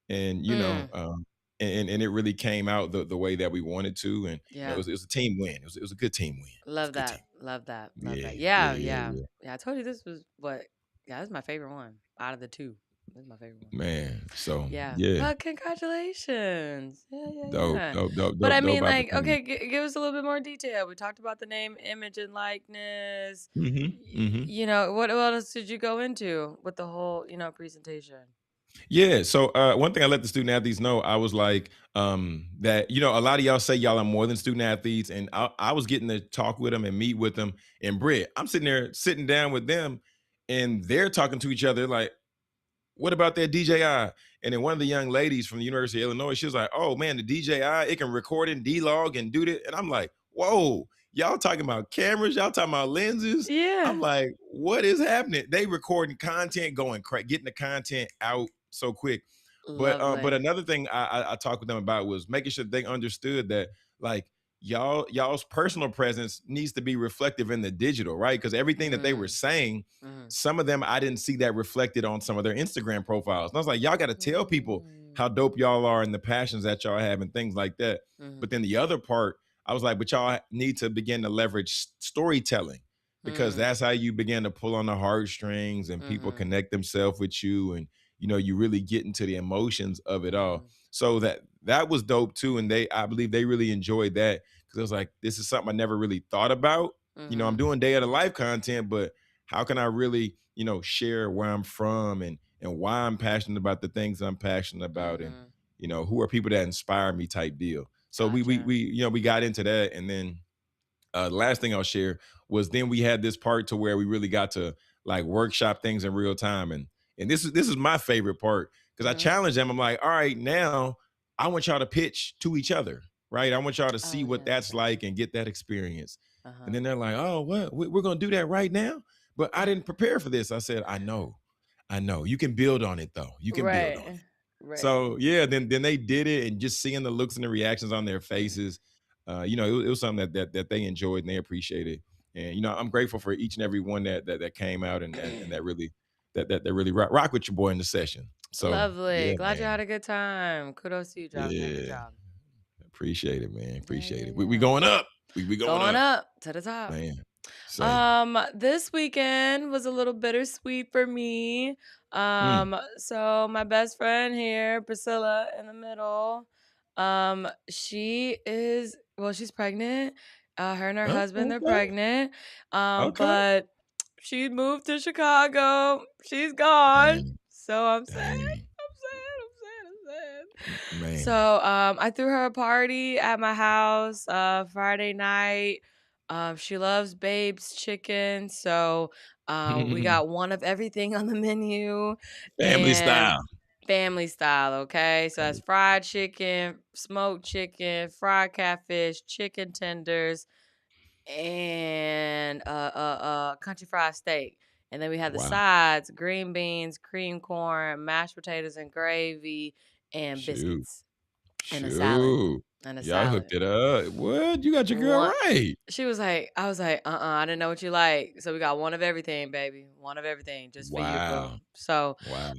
and, Mm. and it really came out the way that we wanted to, and, Yeah. it was a team win. It was a good team win. It was a Love good that. team. Love that. Love Yeah, that. yeah, Yeah, yeah, yeah. yeah. Yeah, I told you this was what yeah, this is my favorite one out of the 2. This is my favorite one. Man, so, Yeah. yeah. Well, congratulations. Yeah, yeah, Dope, yeah. dope, dope, But I dope, dope mean, like, opportunity. okay, give us a little bit more detail. We talked about the name, image, and likeness. Mhm, mhm. What else did you go into with the whole, presentation? Yeah. So one thing I let the student athletes know, I was like, that, a lot of y'all say y'all are more than student athletes. And I was getting to talk with them and meet with them. And Britt, I'm sitting there sitting down with them and they're talking to each other like, what about that DJI? And then one of the young ladies from the University of Illinois, she was like, oh man, the DJI, it can record in D-Log and do that. And I'm like, whoa, y'all talking about cameras, y'all talking about lenses. I'm Yeah. like, what is happening? They recording content, getting the content out so quick. But Lovely. another thing I talked with them about was making sure they understood that like y'all's personal presence needs to be reflective in the digital, right? Because everything that they were Mm. saying, Mhm. some of them I didn't see that reflected on some of their Instagram profiles. And I was like, y'all got to tell people Mm. how dope y'all are and the passions that y'all have and things like that. But Mhm. then the other part, I was like, but y'all need to begin to leverage storytelling because Mm. that's how you begin to pull on the heartstrings and people Mhm. connect themselves with you and you really get into the emotions of it all. Mhm. So that was dope too. And I believe they really enjoyed that because I was like, this is something I never really thought about. I'm Mhm. doing day of the life content, but how can I really, share where I'm from and why I'm passionate about the things I'm passionate about and Mhm. who are people that inspire me type deal. So Gotcha. we got into that and then the last thing I'll share was then we had this part to where we really got to like workshop things in real time, and this is my favorite part because I Mhm. challenge them. I'm like, all right, now I want y'all to pitch to each other, right? I want y'all to see Oh, what yeah, that's okay. like and get that experience. And Uh-huh. then they're like, oh, what? We're gonna do that right now? But I Uh, didn't prepare for this. I said, I know. You can build on it though. You can build on it. right. Right. So yeah, then they did it, and just seeing the looks and the reactions on their Mhm. faces, it was something that they enjoyed and they appreciated. And I'm grateful for each and every one that came out and that really that really rock with your boy in the session. So Lovely. yeah, Glad you man, had a good time. Kudos to you, Jonathan. Good yeah, job. Appreciate it, man. Yeah, Appreciate yeah, it. We yeah. going up. We going Going up, up to the top. man. Say. This weekend was a little bittersweet for me. Mm. So my best friend here, Priscilla, in the middle, she's pregnant. Her and her husband, they're Okay. pregnant. Okay. But she moved to Chicago. She's gone. Dang. So I'm sad. Dang. I'm sad. Man. So I threw her a party at my house Friday night. She loves Babe's chicken, so we got one of everything on the menu Family and style. family style, okay? So that's Family. fried chicken, smoked chicken, fried catfish, chicken tenders, and country fried steak. And then we had the Wow. sides, green beans, cream corn, mashed potatoes and gravy, and Shoot. biscuits, and a salad. Shoot. And a Y'all salad. hooked it up. What? You got your girl One right. She was like, I was like, I didn't know what you like. So we got one of everything, baby. One of everything just for you, boo. Wow. So Wow.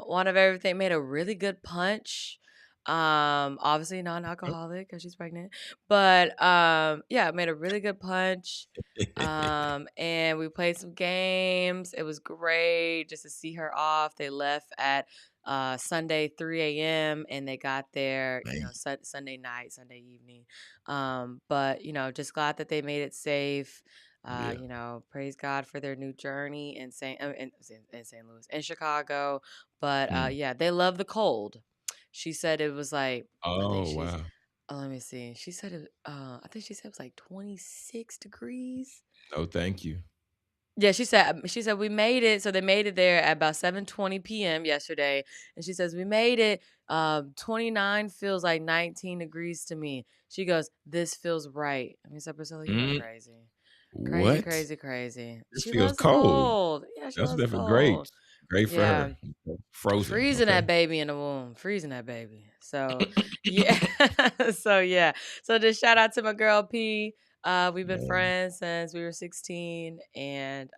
one of everything, made a really good punch. Obviously non-alcoholic because she's pregnant. But yeah, made a really good punch. And we played some games. It was great just to see her off. They left at Sunday 3 a.m. and they got there, Man. Sunday night, Sunday evening. But just glad that they made it safe. Yeah. Praise God for their new journey in St. Louis, in Chicago. But yeah, they love the cold. She said it was like, I think Oh, she's wow. let me see. She said I think she said it was like 26 degrees. No, thank you. Yeah, she said we made it. So they made it there at about 7:20 p.m. yesterday. And she says we made it. 29 feels like 19 degrees to me. She goes, "This feels right." I mean, so Priscilla, you are Mm. crazy. Crazy, What? crazy, crazy. This She feels loves the cold. cold. Yeah, she That's loves the definitely great. cold. Great for Yeah. her. Okay. Frozen. Freezing Okay. that baby in the womb. Freezing that baby. So yeah. So yeah. So just shout out to my girl P. We've been Man. friends since we were 16, and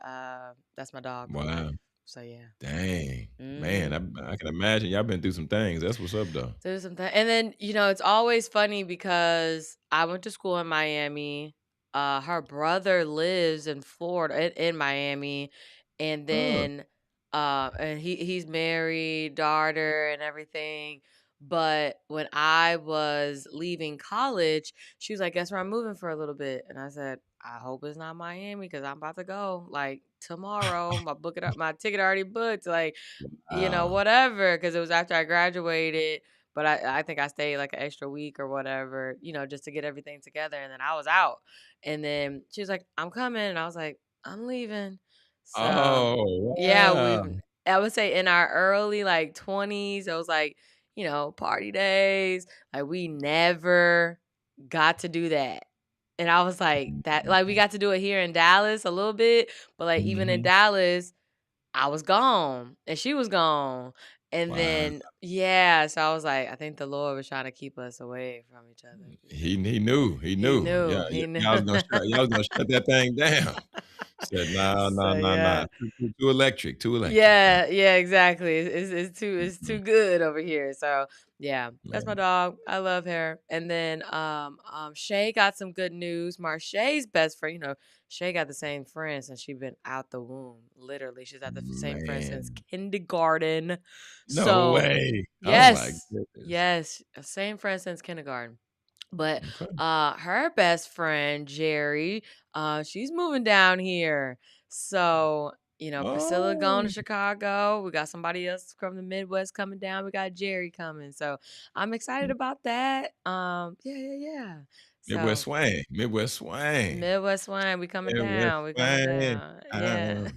that's my dog for Wow. life. So yeah. Dang. Man, Mm-hmm. I can imagine y'all been through some things. That's what's up, though. Do something. And then, it's always funny because I went to school in Miami. Her brother lives in Florida, in Miami. And Huh. then and he's married, daughter and everything. But when I was leaving college, she was like, "Guess where I'm moving for a little bit?" And I said, "I hope it's not Miami because I'm about to go like tomorrow. My ticket already booked. Like, Wow. whatever, because it was after I graduated, but I think I stayed like an extra week or whatever, just to get everything together. And then I was out. And then she was like, "I'm coming." And I was like, "I'm leaving." So Oh, yeah, wow. I would say in our early like 20s, it was like, party days. Like we never got to do that. And I was like, that, like we got to do it here in Dallas a little bit, but like even in Mhm. Dallas, I was gone and she was gone. And Wow. then, yeah, so I was like, I think the Lord was trying to keep us away from each other. He knew. He He knew. knew. Yeah, He knew. y'all was gonna shut that thing down. Said, "Nah, So nah, nah, nah. yeah. Too electric. Too electric." Yeah. Yeah, exactly. It's too Mhm. good over here. So yeah, that's my Man. dog. I love her. And then Shay got some good news. Marche's best friend, Shay got the same friend since she been out the womb. Literally, she's had the same friend since Man. kindergarten. No So way. Oh my yes, goodness. yes, same friend since kindergarten. But Okay. her best friend Jerry, she's moving down here. So Priscilla going to Oh, Chicago. We got somebody else from the Midwest coming down. We got Jerry coming. So I'm excited about that. Yeah, yeah, yeah. Midwest So swang. Midwest swang. Midwest wine, we coming Midwest down. We coming swang. down. Yeah. Hey.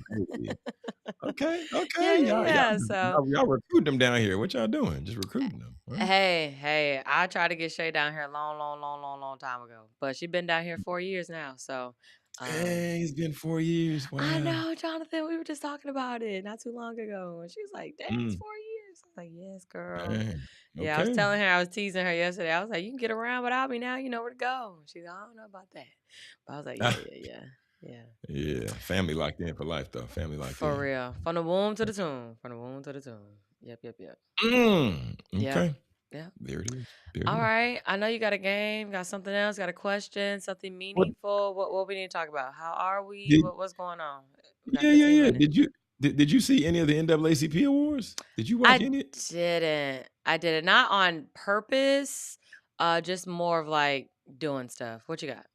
Okay, okay. Yeah, yeah, Y'all y'all yeah. So y'all recruiting them down here. What y'all doing? Just recruiting them, huh? hey, I tried to get Shay down here a long, long, long, long, long time ago. But she been down here 4 years now. So Hey, it's been 4 years. I Wow. know, Jonathan. We were just talking about it not too long ago. And she was like, "Damn, it's Mm, 4 years." I was like, "Yes, girl." man. Yeah, I was Okay. telling her, I was teasing her yesterday. I was like, "You can get around without me now. You know where to go." She's like, "I don't know about that." But I was like, "Yeah, yeah, yeah. Yeah. Yeah, family locked in for life, though. Family locked For in. real. From the womb to the tomb. From the womb to the tomb. Yep, yep, yep. Mm, Yep. okay. Yeah. There it is. There it All is. right. I know you got a game, got something else, got a question, something What meaningful. What we need to talk about? How are we? did What's going on? We got Yeah, yeah, 15 yeah. minutes. Did you see any of the NAACP awards? Did you watch I any? didn't. I did it not on purpose. Just more of like doing stuff. What you got?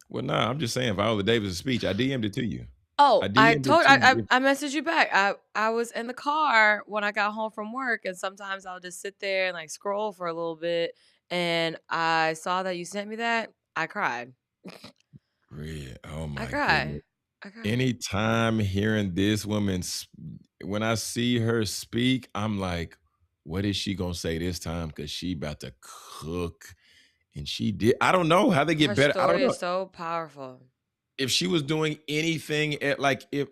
Well, nah, I'm just saying Viola Davis' speech. I DM'd it to you. I Oh, DM'd it to you. I messaged you back. I was in the car when I got home from work, and sometimes I'll just sit there and like scroll for a little bit, and I saw that you sent me that. I cried. Red. Oh I my goodness. cried. I cried. Anytime hearing this woman, when I see her speak, I'm like, what is she gonna say this time? Because she about to cook, and she did. I don't know how they Her get better. I don't story know is so powerful. if she was doing anything at like if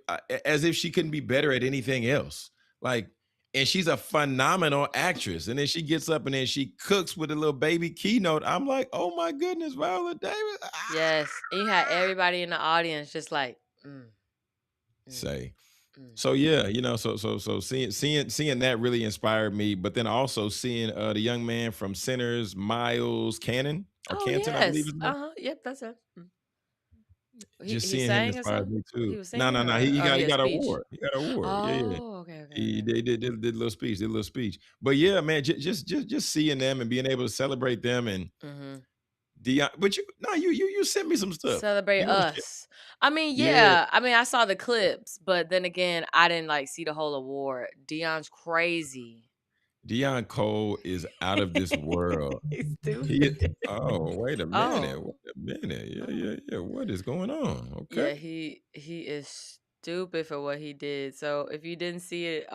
as if she couldn't be better at anything else. Like, and she's a phenomenal actress. And then she gets up and then she cooks with a little baby keynote. I'm like, oh my goodness, Viola Davis. Yes, and you had everybody in the audience just like, mm, mm, Say. mm. So yeah, so seeing that really inspired me. But then also seeing the young man from Sinners, Miles Cannon or Oh Canton, I believe yes, his name. uh-huh, yep, that's it. Just He seeing him sang a inspires song? me He too. was No, no, singing no. He, he or got he he had got an speech? award. He got an award. Yeah, yeah. Oh, okay, okay, He okay. did a little speech. Did a little speech. But yeah, man, just seeing them and being able to celebrate them and Mhm. Dion. But you sent me some stuff. Celebrate You want to share? us. I mean, Yeah, yeah, I mean, I saw the clips, but then again, I didn't, like, see the whole award. Dion's crazy. Dion Cole is out of this world. He's He stupid. Oh, wait a minute. Oh, Wait a minute. Yeah, oh. yeah, yeah. What is going on? Okay. Yeah, he is stupid for what he did. So if you didn't see it,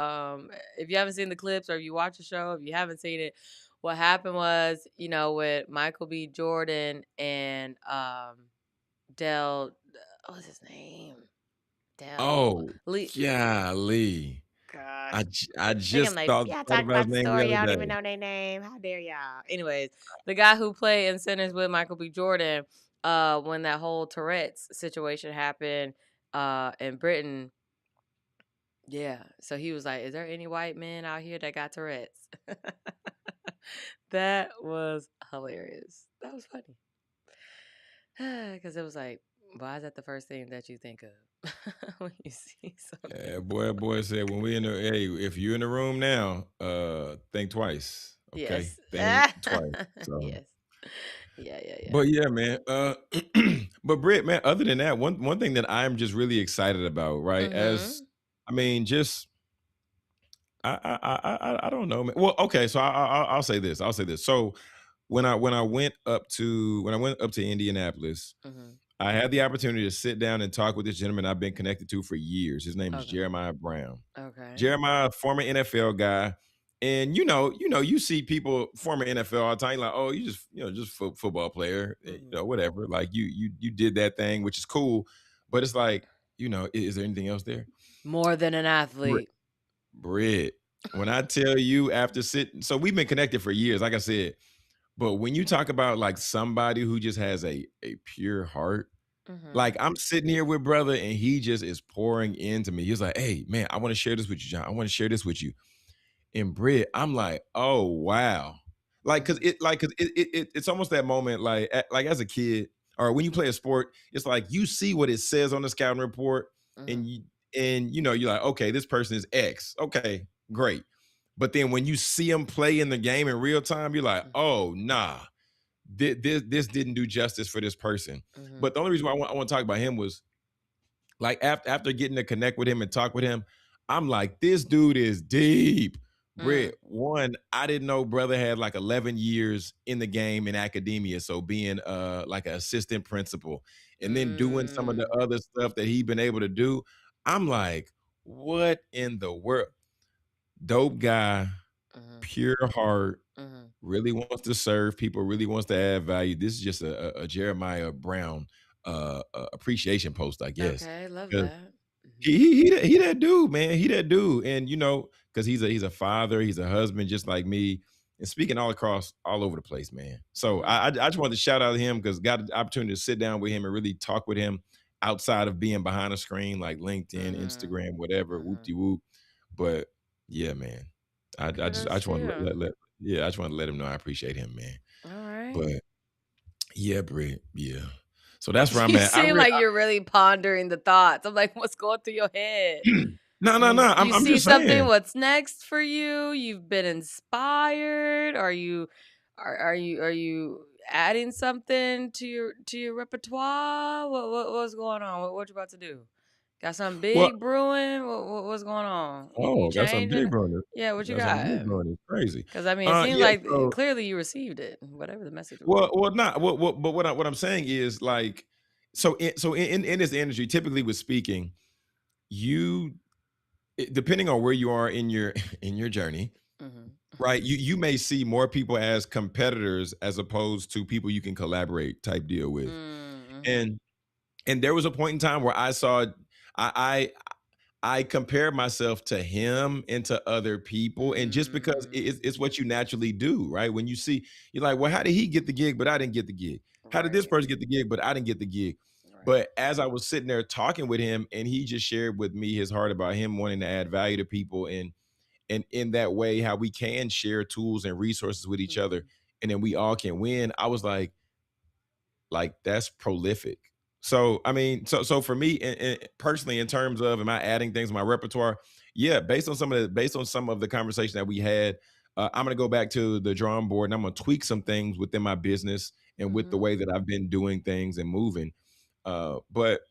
if you haven't seen the clips or you watch the show, if you haven't seen it, what happened was, with Michael B. Jordan and Dell, what's his name? Dell Oh, Lee. golly. Gosh. I Think I'm just like, thought yeah, thought talk about his about the name the story. other Y'all don't even day. know their name. How dare y'all? Anyways, the guy who played in Sinners with Michael B. Jordan, when that whole Tourette's situation happened, in Britain, yeah. So he was like, is there any white men out here that got Tourette's? That was hilarious. That was funny. Because it was like, why is that the first thing that you think of when you see something? Boy said when we in the hey, if you're in the room now, think twice. Okay. Yes. Think twice. So Yes. Yeah, yeah, yeah. but yeah, man. But Britt, man, other than that, one thing that I'm just really excited about, right? As Mhm. I mean, just I don't know, man. Well, okay, so I'll say this. I'll say this. So when I went up to Indianapolis, Mhm. I had the opportunity to sit down and talk with this gentleman I've been connected to for years. His name is Okay. Jeremiah Brown. Okay. Jeremiah, former NFL guy. And you see people former NFL all the time, like, oh, you just, just football player, Mhm. whatever. Like you did that thing, which is cool. But it's like, is there anything else there? More than an athlete. Brit, when I tell you after sitting, so we've been connected for years, like I said, but when you talk about like somebody who just has a pure heart, Mhm. like I'm sitting here with brother and he just is pouring into me. He's like, hey man, I want to share this with you, John. I want to share this with you. And Brit, I'm like, oh wow. Mhm. Cause it's almost that moment, like as a kid, or when you play a sport, it's like you see what it says on the scouting report, and Mhm. you're like, okay, this person is X. Okay, great. But then when you see them play in the game in real time, you're like, Mhm. oh nah, this didn't do justice for this person. Mhm. But the only reason why I want to talk about him was like after getting to connect with him and talk with him, I'm like, this dude is deep. Britt, Mm. one, I didn't know brother had like 11 years in the game in academia. So being like an assistant principal and then doing some of the Mm. other stuff that he been able to do, I'm like, what in the world? Dope guy, Mhm. pure heart, Mhm. really wants to serve people, really wants to add value. This is just a Jeremiah Brown appreciation post, I guess. Okay, love 'Cause that. Mhm. he that dude, man. He that dude. And because he's a father, he's a husband just like me, and speaking all over the place, man. So Mhm. I just wanted to shout out to him because got the opportunity to sit down with him and really talk with him outside of being behind a screen like LinkedIn, Mhm. Instagram, whatever, whoop Mhm. de whoop. But yeah, man. I Kudos just to want to you. Yeah, I just want to let him know I appreciate him, man. All right. But yeah, Britt, yeah. So that's where I'm You at. seem like you're really pondering the thoughts. I'm like, what's going through your head? No, no, no. You I'm see just something? saying. What's next for you? You've been inspired? Are you adding something to your repertoire? What's going on? What you about to do? Got something Well, big brewing? What's going on? You oh, got something big changing? brewing. Yeah, what you Got something got? big brewing. It's crazy. Because I mean, it seems Yeah. like So, clearly you received it, whatever the message was. well, not. But what I'm saying is like, in this industry, typically with speaking, you depending on where you are in your in your journey, Hmm. right? You may see more people as competitors as opposed to people you can collaborate type deal with. Mm-hmm. And there was a point in time where I saw I I compared myself to him and to other people, and just because Mm, it's what you naturally do, right? When you see, you're like, well, how did he get the gig, but I didn't get the gig? How did this right. person get the gig, but I didn't get the gig? Right. But as I was sitting there talking with him, and he just shared with me his heart about him wanting to add value to people, and in that way, how we can share tools and resources with each other, Mhm. and then we all can win. I was like that's prolific. So I mean, so for me, personally, in terms of am I adding things to my repertoire? Yeah, based on some of the conversation that we had, I'm gonna go back to the drawing board and I'm gonna tweak some things within my business and with the Mhm. way that I've been doing things and moving. But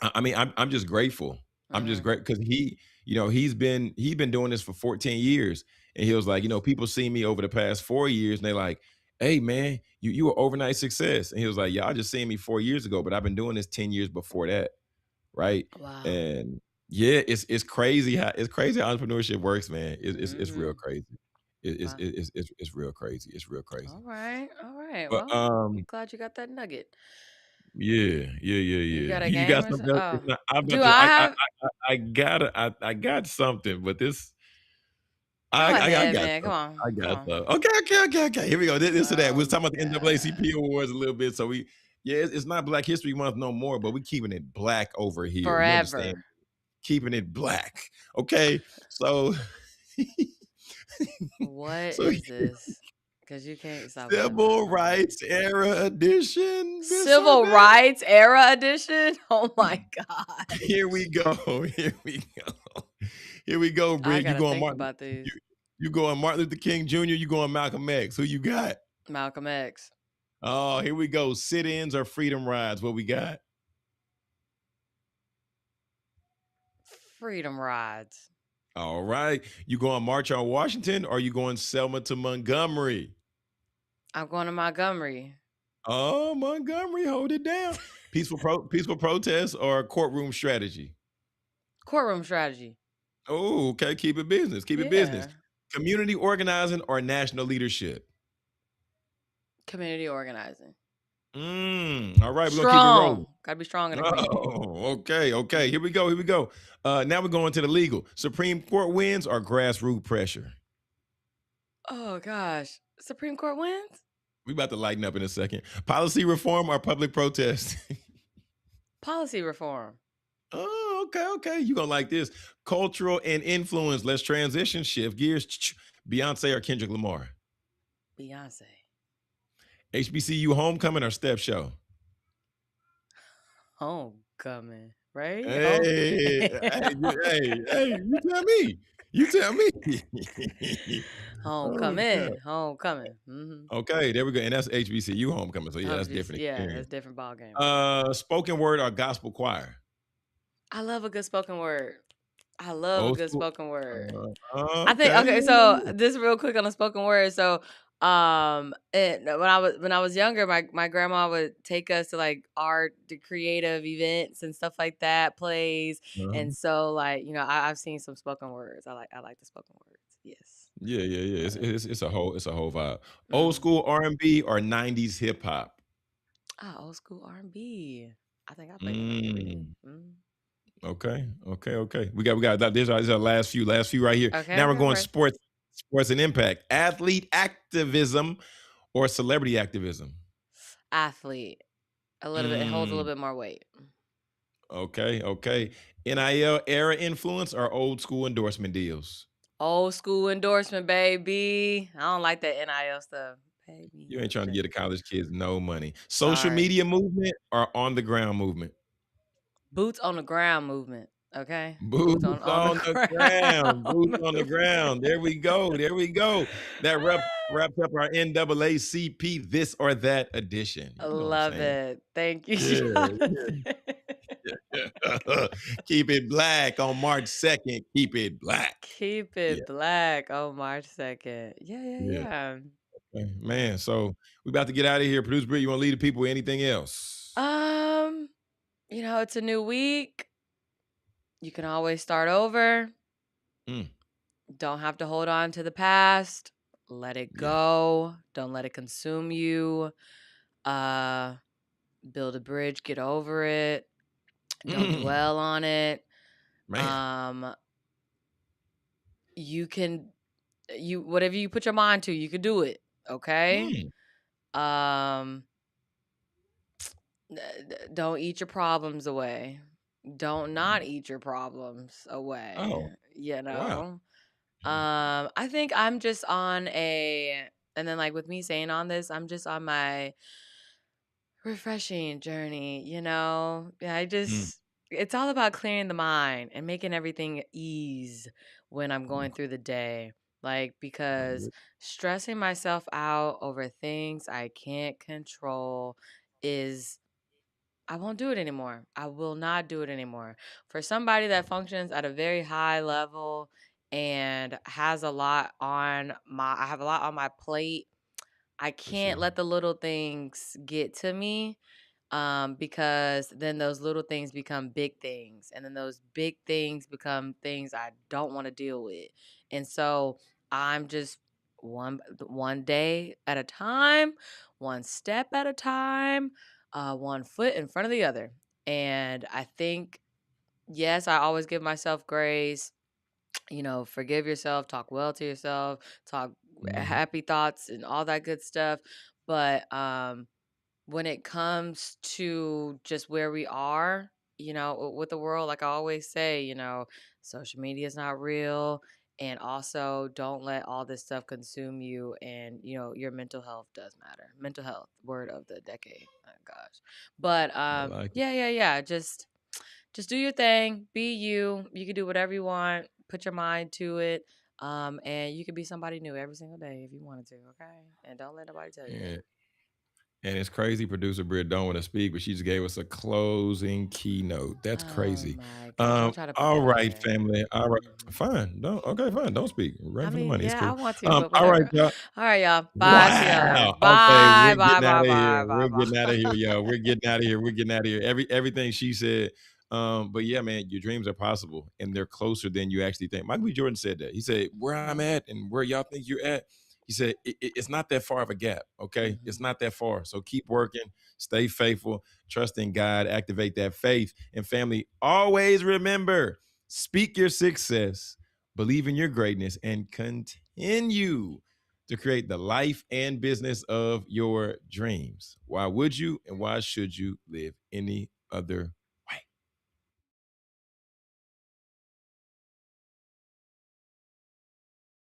I mean, I'm just grateful. I'm just Mhm. great because he's been doing this for 14 years, and he was like, people see me over the past 4 years, and they're like, "Hey, man, you were overnight success," and he was like, "Y'all just seen me 4 years ago, but I've been doing this 10 years before that, right?" Wow. And yeah, it's crazy how entrepreneurship works, man. It's real Mhm. crazy. Wow. It's real crazy. It's real crazy. All right. All right. But Well, I'm glad you got that nugget. yeah. You got a You got game or something something? else? If Oh, not, I'm about do to. I have? I got something, but this Go I ahead, got man. Come something. on. I Come got on. something. Okay. Here we go. This or that. We was Oh talking my about the god. NAACP awards a little bit. So it's not Black History Month no more, but we keeping it black over here. You understand? Forever. Keeping it black. Okay. So What so is this? Because you can't stop laughing at Civil something. Rights Era Edition, Miss Civil Sunday. Rights Era Edition? Oh my god. Here we go. Here we go. Here we go, I Britt. gotta think about You, these. you going Martin Luther King Jr., you going Malcolm X. Who you got? Malcolm X. Oh, here we go. Sit-ins or freedom rides. What we got? Freedom Rides. All right. You going March on Washington or you going Selma to Montgomery? I'm going to Montgomery. Oh, Montgomery, hold it down. Peaceful protest or courtroom strategy? Courtroom strategy. Oh, okay. Keep it business. Keep it business. Yeah. Community organizing or national leadership? Community organizing. All right, we're gonna keep it rolling. Strong. Gotta be strong in the community. Oh, okay. Here we go. Now we're going to the legal. Supreme Court wins or grassroots pressure? Oh gosh. Supreme Court wins? We about to lighten up in a second. Policy reform or public protest? Policy reform. Oh, okay. You gonna like this. Cultural and influence. Let's transition, shift gears. Beyonce or Kendrick Lamar? Beyonce. HBCU homecoming or step show? Homecoming. Right? You tell me. You tell me. Oh, God. Homecoming. Homecoming. Okay, there we go. And that's HBCU homecoming. So yeah, that's different Yeah, that's experience. different ball game right there. Spoken word or gospel choir? I love a good spoken word. I love a Old good school. spoken word. I think Okay. okay, so this real quick on the spoken word. So when I was younger, my grandma would take us to like art to creative events and stuff like that, plays. And Uh-huh. so like, I've seen some spoken words. I like the spoken words. Yes. Yeah. I do. It's a whole vibe. Old Mm. school R&B or 90s hip hop? Old school R&B. I think I play that like every day. Mm. Mm. Okay. We got these are our last few right here. Okay, Now we're okay, going okay. sports and impact. Athlete activism or celebrity activism? Athlete. A little bit. It holds a Mm. little bit more weight. Okay. NIL era influence or old school endorsement deals? Old school endorsement, baby. I don't like that NIL stuff. Pay You me ain't trying to to get the college kids no money. Social sorry. media movement or on the ground movement? Boots on the ground movement. Okay. Boots Boots on the on the ground. ground Boots on the ground. movement. There we go. There we go. That wraps up our NAACP this or that edition. I You know what I'm love saying? it. Thank you, Yeah. Jonathan. Keep it black on March 2nd. Keep it black. Keep Yeah. it black on March 2nd. Yeah, yeah, Yeah. yeah. Okay. Yeah. Man, so we about to get out of here. Producer Britt, you want to lead the people with anything else? Um, it's a new week. You can always start over. Mm, Don't have to hold on to the past. Let it yeah. go. Don't let it consume you. Uh, build a bridge, get over it. Don't Mm, dwell on it. man. Um, you can whatever you put your mind to, you can do it. Okay? Mm. Um, don't eat your problems away. Don't not eat your problems away, Oh, you wow. know? I think I'm just on and then like with me saying on this, I'm just on my refreshing journey, Yeah, Mm, it's all about clearing the mind and making everything ease when I'm ooh, going through the day. Like, I because agree. stressing myself out over things I can't control is I won't do it anymore. I will not do it anymore. For somebody that functions at a very high level and I have a lot on my plate. I For can't sure. let the little things get to me, because then those little things become big things. And then those big things become things I don't want to deal with. And so I'm just one day at a time, one step at a time, one foot in front of the other. And I think, yes, I always give myself grace, forgive yourself, talk well to yourself, talk Mhm. happy thoughts and all that good stuff. But when it comes to just where we are, with the world, like I always say, social media is not real. And also, don't let all this stuff consume you. And, your mental health does matter. Mental health, word of the decade. Oh, gosh. But I like it. yeah, yeah, yeah. Just do your thing. Be you. You can do whatever you want. Put your mind to it. And you can be somebody new every single day if you wanted to, okay? And don't let nobody tell you that. And and it's crazy, producer Britt don't want to speak, but she just gave us a closing keynote. That's Oh crazy. my God. Don't try to put All that on right, there. family. All right. Mhm. Fine. Don't okay, fine. Don't speak. Run I for the mean, money. It's yeah, I cool. want to, but All right, whatever. y'all. All right, y'all. Bye. See y'all later. Wow. Okay, Bye. we're Bye. getting out Bye. of here. Bye. Bye. We're getting out of here, Bye. y'all. We're getting out of here. We're getting out of here. Everything she said. But yeah, man, your dreams are possible and they're closer than you actually think. Michael B. Jordan said that. He said, "Where I'm Mhm. at and where y'all think you're at." He said, it's not that far of a gap. Okay. It's Mhm. not that far. So keep working, stay faithful, trust in God, activate that faith. And family, always remember, speak your success, believe in your greatness, and continue to create the life and business of your dreams. Why would you and why should you live any other